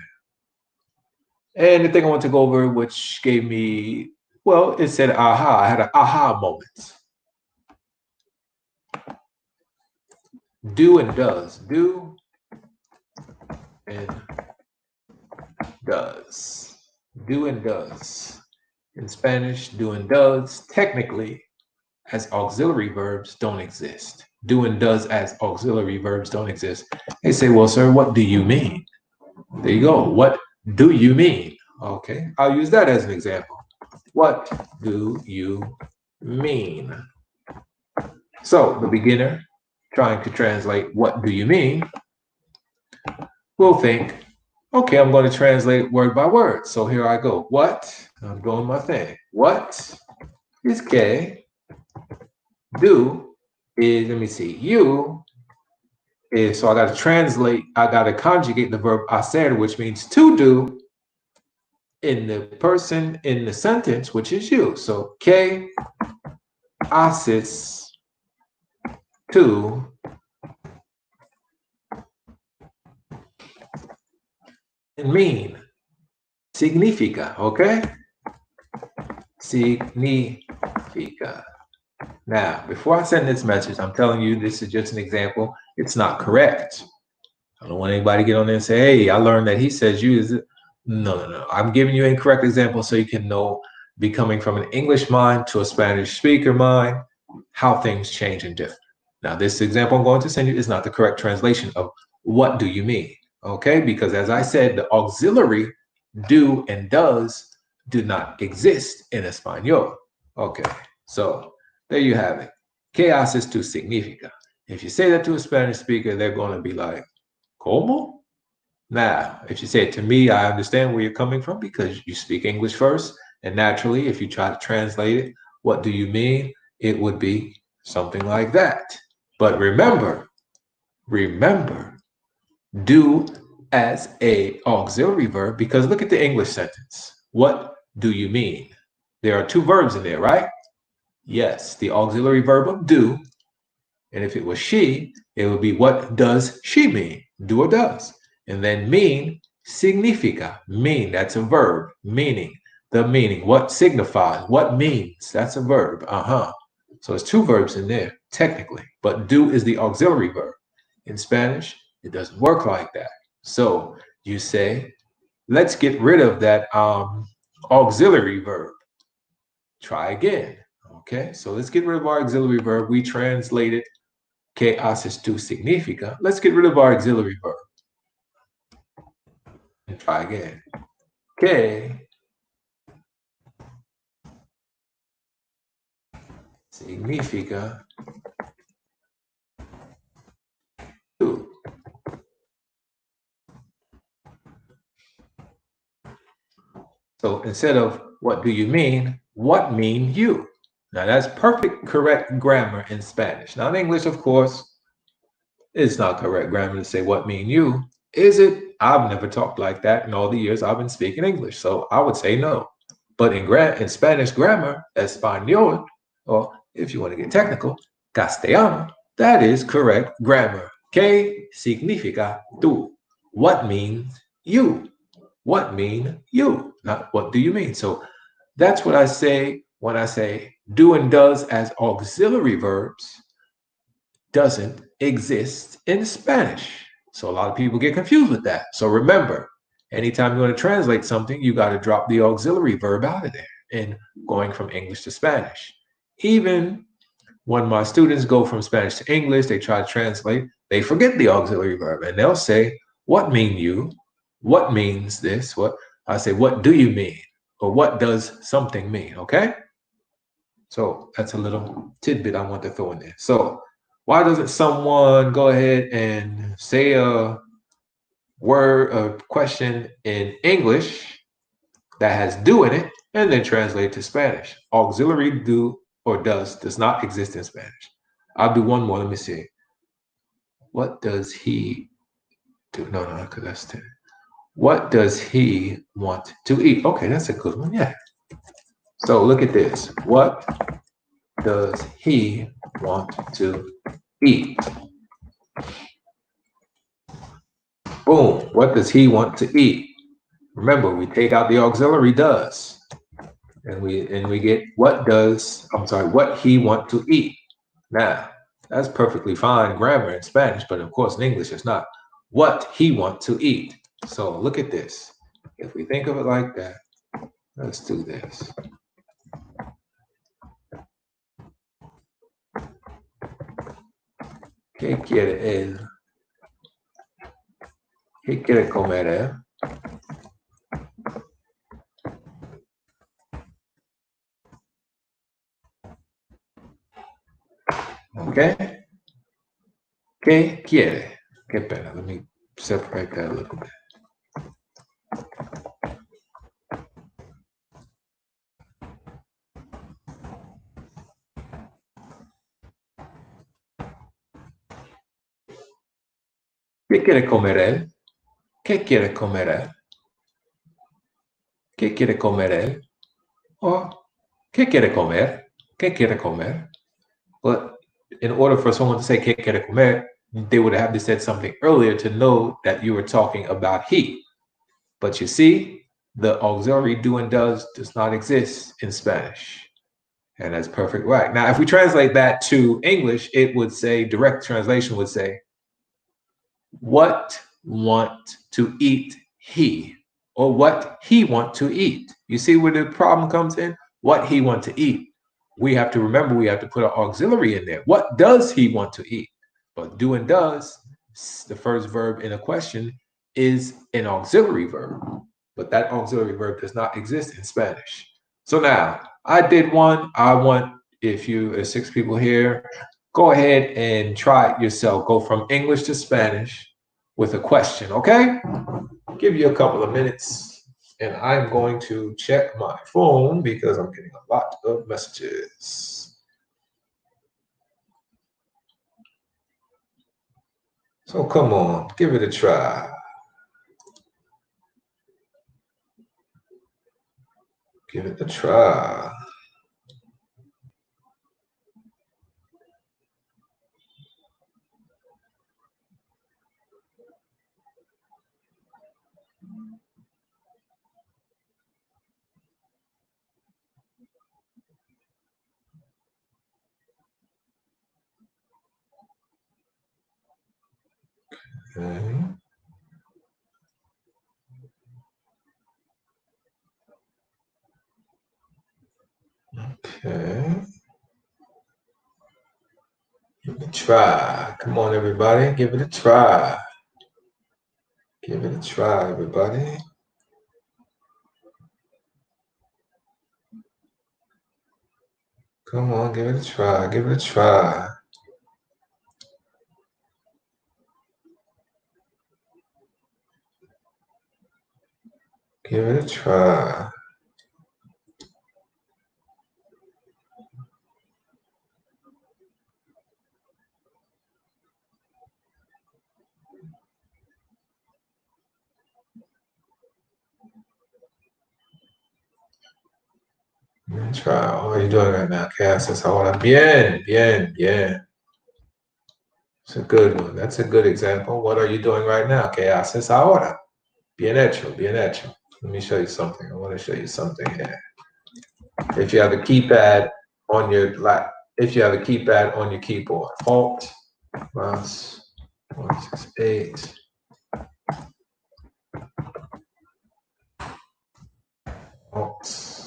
And the thing I want to go over, which gave me, it said aha. I had an aha moment. Do and does. Do and does. Do and does. In Spanish, do and does technically as auxiliary verbs don't exist. Do and does as auxiliary verbs don't exist. They say, well, sir, what do you mean? There you go. What do you mean? Okay, I'll use that as an example. What do you mean? So the beginner trying to translate what do you mean will think, okay, I'm going to translate word by word. So here I go. What? I'm doing my thing. What is que? Do is, let me see, you is, so I got to translate, I got to conjugate the verb hacer, which means to do, in the person in the sentence, which is you. So, ¿qué haces tú mean? Significa, okay? Significa. Now, before I send this message, I'm telling you this is just an example. It's not correct. I don't want anybody to get on there and say, hey, I learned that he says you is it. No. I'm giving you an incorrect example so you can know, be coming from an English mind to a Spanish speaker mind, how things change and differ. Now, this example I'm going to send you is not the correct translation of what do you mean, okay? Because as I said, the auxiliary do and does do not exist in Espanol. Okay, so there you have it. ¿Qué haces tú significa? If you say that to a Spanish speaker, they're going to be like, ¿Cómo? Now, if you say it to me, I understand where you're coming from because you speak English first. And naturally, if you try to translate it, what do you mean? It would be something like that. But remember, do as a auxiliary verb, because look at the English sentence. What do you mean? There are two verbs in there, right? Yes, the auxiliary verb of do. And if it was she, it would be what does she mean? Do or does. And then mean, significa, mean, that's a verb, meaning, the meaning, what signifies, what means, that's a verb, So it's two verbs in there, technically, but do is the auxiliary verb. In Spanish, it doesn't work like that. So you say, let's get rid of that auxiliary verb. Try again. Okay, so let's get rid of our auxiliary verb. We translated ¿Qué haces tú significa? Let's get rid of our auxiliary verb. And try again. ¿Qué significa tú? So instead of what do you mean, what mean you? Now that's perfect, correct grammar in Spanish. Now in English, of course, it's not correct grammar to say what mean you. Is it? I've never talked like that in all the years I've been speaking English. So I would say no. But in Spanish grammar, español, or if you want to get technical, castellano, that is correct grammar. ¿Qué significa tú? What means you? What mean you? Not what do you mean? So that's what I say when I say do and does as auxiliary verbs doesn't exist in Spanish. So a lot of people get confused with that. So remember, anytime you want to translate something, you got to drop the auxiliary verb out of there and going from English to Spanish. Even when my students go from Spanish to English, they try to translate, they forget the auxiliary verb and they'll say, what mean you? What means this? What I say, what do you mean? Or what does something mean? Okay? So that's a little tidbit I want to throw in there. So why doesn't someone go ahead and say a word, a question in English that has do in it, and then translate it to Spanish? Auxiliary do or does not exist in Spanish. I'll do one more. Let me see. What does he do? No, because that's 10. What does he want to eat? Okay, that's a good one. Yeah. So look at this. What does he want to eat? Boom. What does he want to eat? Remember, we take out the auxiliary does. And we get what he want to eat. Now, that's perfectly fine grammar in Spanish, but of course in English it's not. What he want to eat. So look at this. If we think of it like that, let's do this. ¿Qué quiere él? ¿Qué quiere comer él? Okay. ¿Qué quiere? Qué pena. Let me separate that a little bit. ¿Qué quiere comer él? ¿Qué quiere comer él? ¿Qué quiere comer él? Or ¿qué quiere comer? ¿Qué quiere comer? But in order for someone to say ¿qué quiere comer, they would have to said something earlier to know that you were talking about he. But you see, the auxiliary do and does not exist in Spanish. And that's perfect right. Now, if we translate that to English, it would say, direct translation would say, what want to eat he? Or what he want to eat? You see where the problem comes in? What he want to eat. We have to remember we have to put an auxiliary in there. What does he want to eat? But do and does, the first verb in a question, is an auxiliary verb. But that auxiliary verb does not exist in Spanish. So now, I did one. I want, if you, there's 6 people here, go ahead and try it yourself. Go from English to Spanish with a question, okay? I'll give you a couple of minutes and I'm going to check my phone because I'm getting a lot of messages. So come on, give it a try. Give it a try. Okay. Okay. Give it a try. Come on, everybody. Give it a try. Give it a try, everybody. Come on, give it a try. Give it a try. Give it a try. Give it a try. What are you doing right now? ¿Qué haces ahora? Bien, bien, bien. It's a good one. That's a good example. What are you doing right now? ¿Qué haces ahora? Bien hecho, bien hecho. Let me show you something. I want to show you something here. If you have a keypad on your if you have a keypad on your keyboard, Alt plus 168. Alt.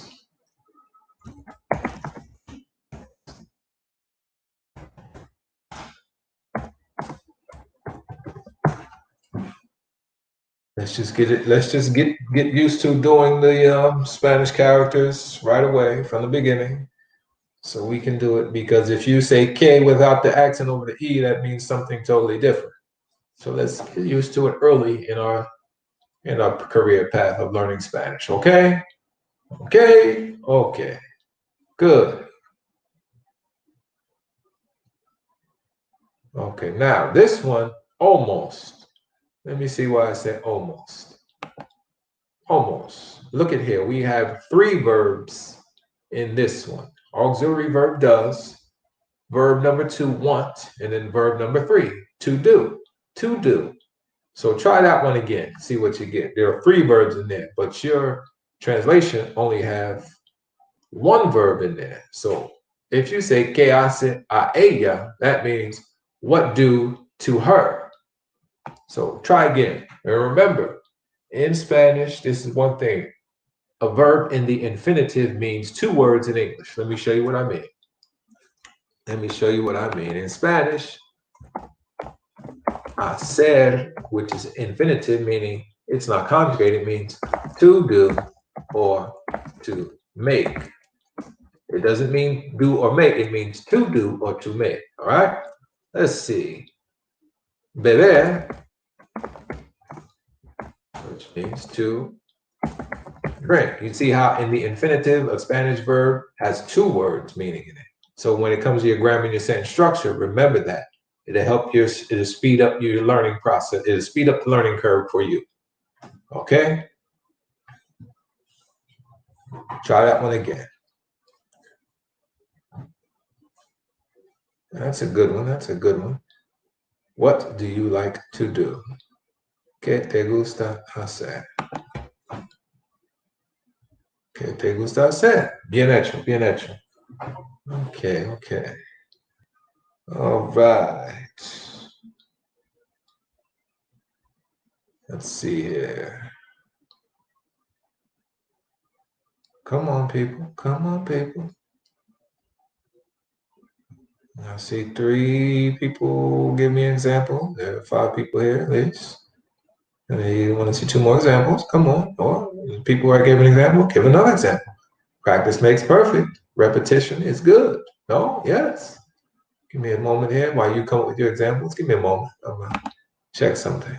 Let's just get it. Let's just get used to doing the Spanish characters right away from the beginning, so we can do it. Because if you say "k" without the accent over the e, that means something totally different. So let's get used to it early in our career path of learning Spanish. Okay, okay, okay. Good. Okay. Now this one almost. Let me see why I said almost. Almost. Look at here. We have three verbs in this one. Auxiliary verb does, verb number 2 want, and then verb number 3 to do. To do. So try that one again. See what you get. There are three verbs in there, but your translation only have one verb in there. So if you say que hace a ella, that means what do to her. So try again. And remember, in Spanish, this is one thing. A verb in the infinitive means two words in English. Let me show you what I mean. Let me show you what I mean. In Spanish, hacer, which is infinitive, meaning it's not conjugated, means to do or to make. It doesn't mean do or make, it means to do or to make. All right? Let's see. Beber, which means to drink. You see how in the infinitive, a Spanish verb has two words meaning in it. So when it comes to your grammar and your sentence structure, remember that. It'll help you, it'll speed up your learning process. It'll speed up the learning curve for you. Okay? Try that one again. That's a good one. That's a good one. What do you like to do? ¿Qué te gusta hacer? ¿Qué te gusta hacer? Bien hecho, bien hecho. Okay, okay. All right. Let's see here. Come on, people. Come on, people. I see three people give me an example. There are five people here at least. And you want to see two more examples? Come on. Or people are giving an example, give another example. Practice makes perfect. Repetition is good. No? Yes. Give me a moment here while you come up with your examples. Give me a moment. I'm going to check something.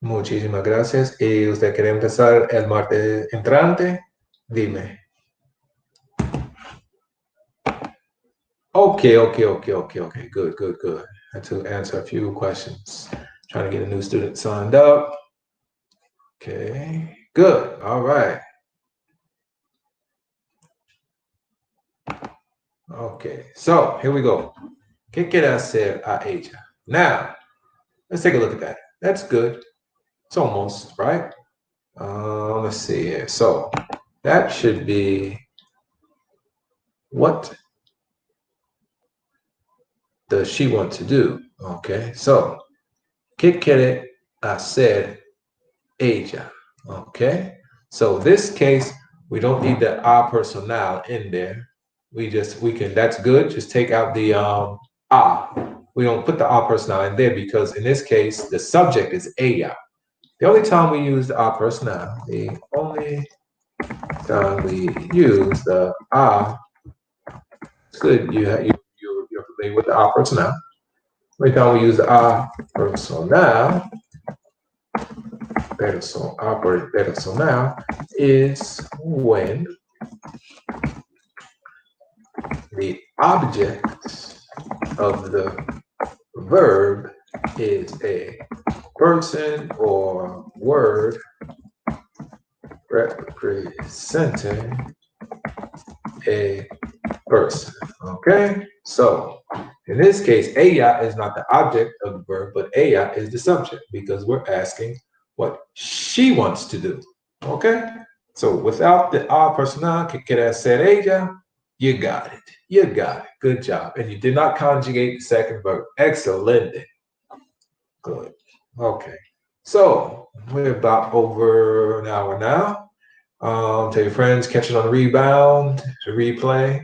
Muchísimas gracias. ¿Y usted quiere empezar el martes entrante? Dime. Okay. Good. I had to answer a few questions. Trying to get a new student signed up. Okay, good. All right. Okay, so here we go. ¿Qué quiere hacer a ella? Now, let's take a look at that. That's good. It's almost, right? Let's see here. So that should be, what does she want to do? Okay, so ¿qué quiere hacer ella? Okay, so this case, we don't need the a personal in there. We can, that's good. Just take out the a. We don't put the a personal in there because in this case, the subject is ella. The only time we use the a personal, the only time we use the a, it's good. You're familiar with the a personal. The only time we use the a personal, personal is when the object of the verb is a person or word representing a person. Okay, so in this case, ella is not the object of the verb, but ella is the subject because we're asking what she wants to do. Okay, so without the a personal, que quiere hacer ella, you got it. You got it. Good job. And you did not conjugate the second verb. Excellent. Good. Okay. So we're about over an hour now. Tell your friends, catch it on the rebound, the replay.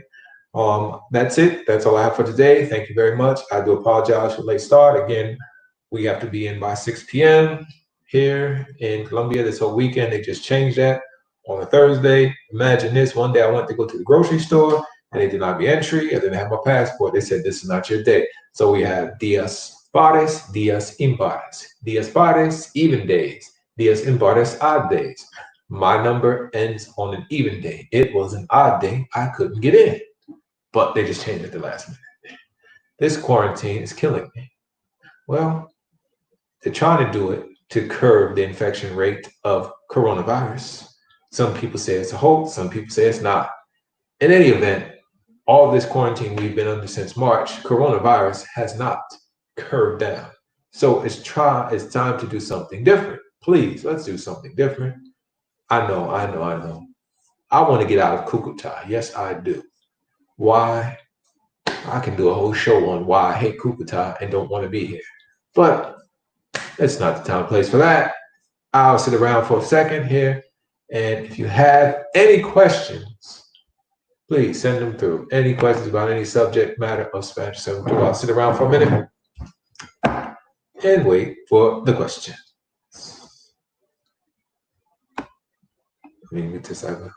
That's it. That's all I have for today. Thank you very much. I do apologize for the late start. Again, we have to be in by 6 p.m. here in Colombia this whole weekend. They just changed that on a Thursday. Imagine this. One day I went to go to the grocery store and they denied me entry. I didn't have my passport. They said, this is not your day. So we have días pares, días impares. Días pares, even days. Días impares, odd days. My number ends on an even day. It was an odd day. I couldn't get in, but they just changed it at the last minute. This quarantine is killing me. Well, they're trying to do it to curb the infection rate of coronavirus. Some people say it's a hoax, some people say it's not. In any event, all this quarantine we've been under since March, coronavirus has not curbed down. So it's time to do something different. Please, let's do something different. I know. I want to get out of Cucuta. Yes, I do. Why? I can do a whole show on why I hate Cucuta and don't want to be here. But it's not the time and place for that. I'll sit around for a second here. And if you have any questions, please send them through. Any questions about any subject matter of Spanish, send them through. I'll sit around for a minute and wait for the question. Mute this over.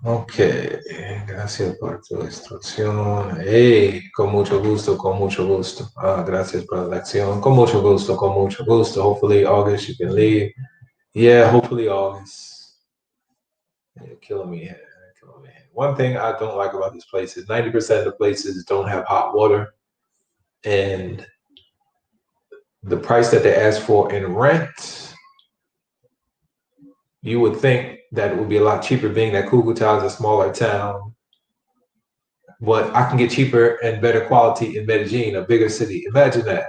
Ok, gracias por tu instrucción. Hey, con mucho gusto, con mucho gusto. Gracias por la lección. Con mucho gusto, con mucho gusto. Hopefully, August, you can leave. Yeah, hopefully, August. You're killing me here. Killing me here. One thing I don't like about this place is 90% of the places don't have hot water. And the price that they ask for in rent, you would think that it would be a lot cheaper being that Cúcuta is a smaller town. But I can get cheaper and better quality in Medellin, a bigger city. Imagine that.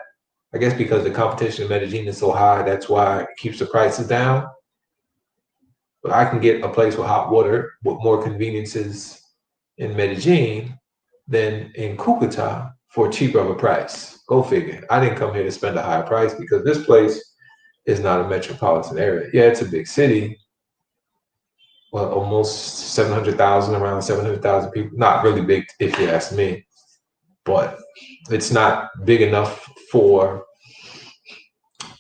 I guess because the competition in Medellin is so high, that's why it keeps the prices down. But I can get a place with hot water with more conveniences in Medellin than in Cúcuta for cheaper of a price. Go figure. I didn't come here to spend a higher price because this place is not a metropolitan area. Yeah, it's a big city. Well, almost 700,000, around 700,000 people. Not really big, if you ask me, but it's not big enough for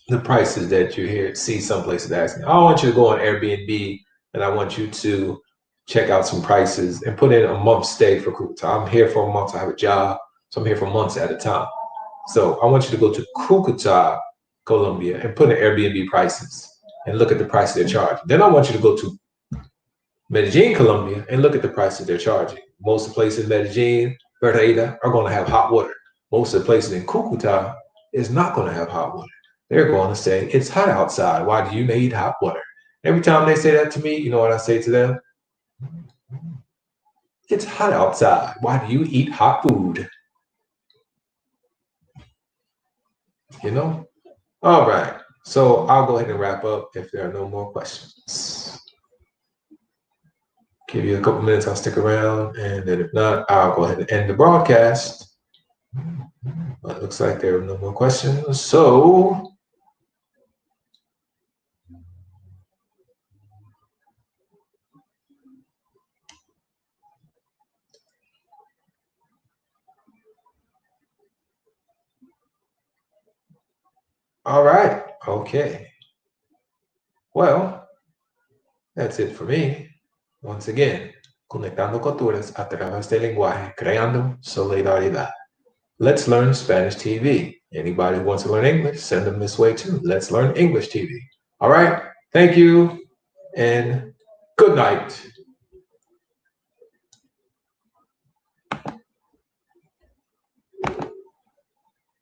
the prices that you hear see some places asking. I want you to go on Airbnb and I want you to check out some prices and put in a month's stay for Cucuta. I'm here for a month. I have a job, so I'm here for months at a time. So I want you to go to Cucuta, Colombia, and put in Airbnb prices and look at the price they're charging. Then I want you to go to Medellin, Colombia, and look at the prices they're charging. Most of the places in Medellin, Pereira are going to have hot water. Most of the places in Cucuta is not going to have hot water. They're going to say, it's hot outside. Why do you need hot water? Every time they say that to me, you know what I say to them? It's hot outside. Why do you eat hot food? You know? All right. So I'll go ahead and wrap up if there are no more questions. Give you a couple minutes, I'll stick around. And then if not, I'll go ahead and end the broadcast. But it looks like there are no more questions. So all right. Okay. Well, that's it for me. Once again, conectando culturas a través del lenguaje, creando solidaridad. Let's Learn Spanish TV. Anybody who wants to learn English, send them this way too. Let's Learn English TV. All right. Thank you and good night.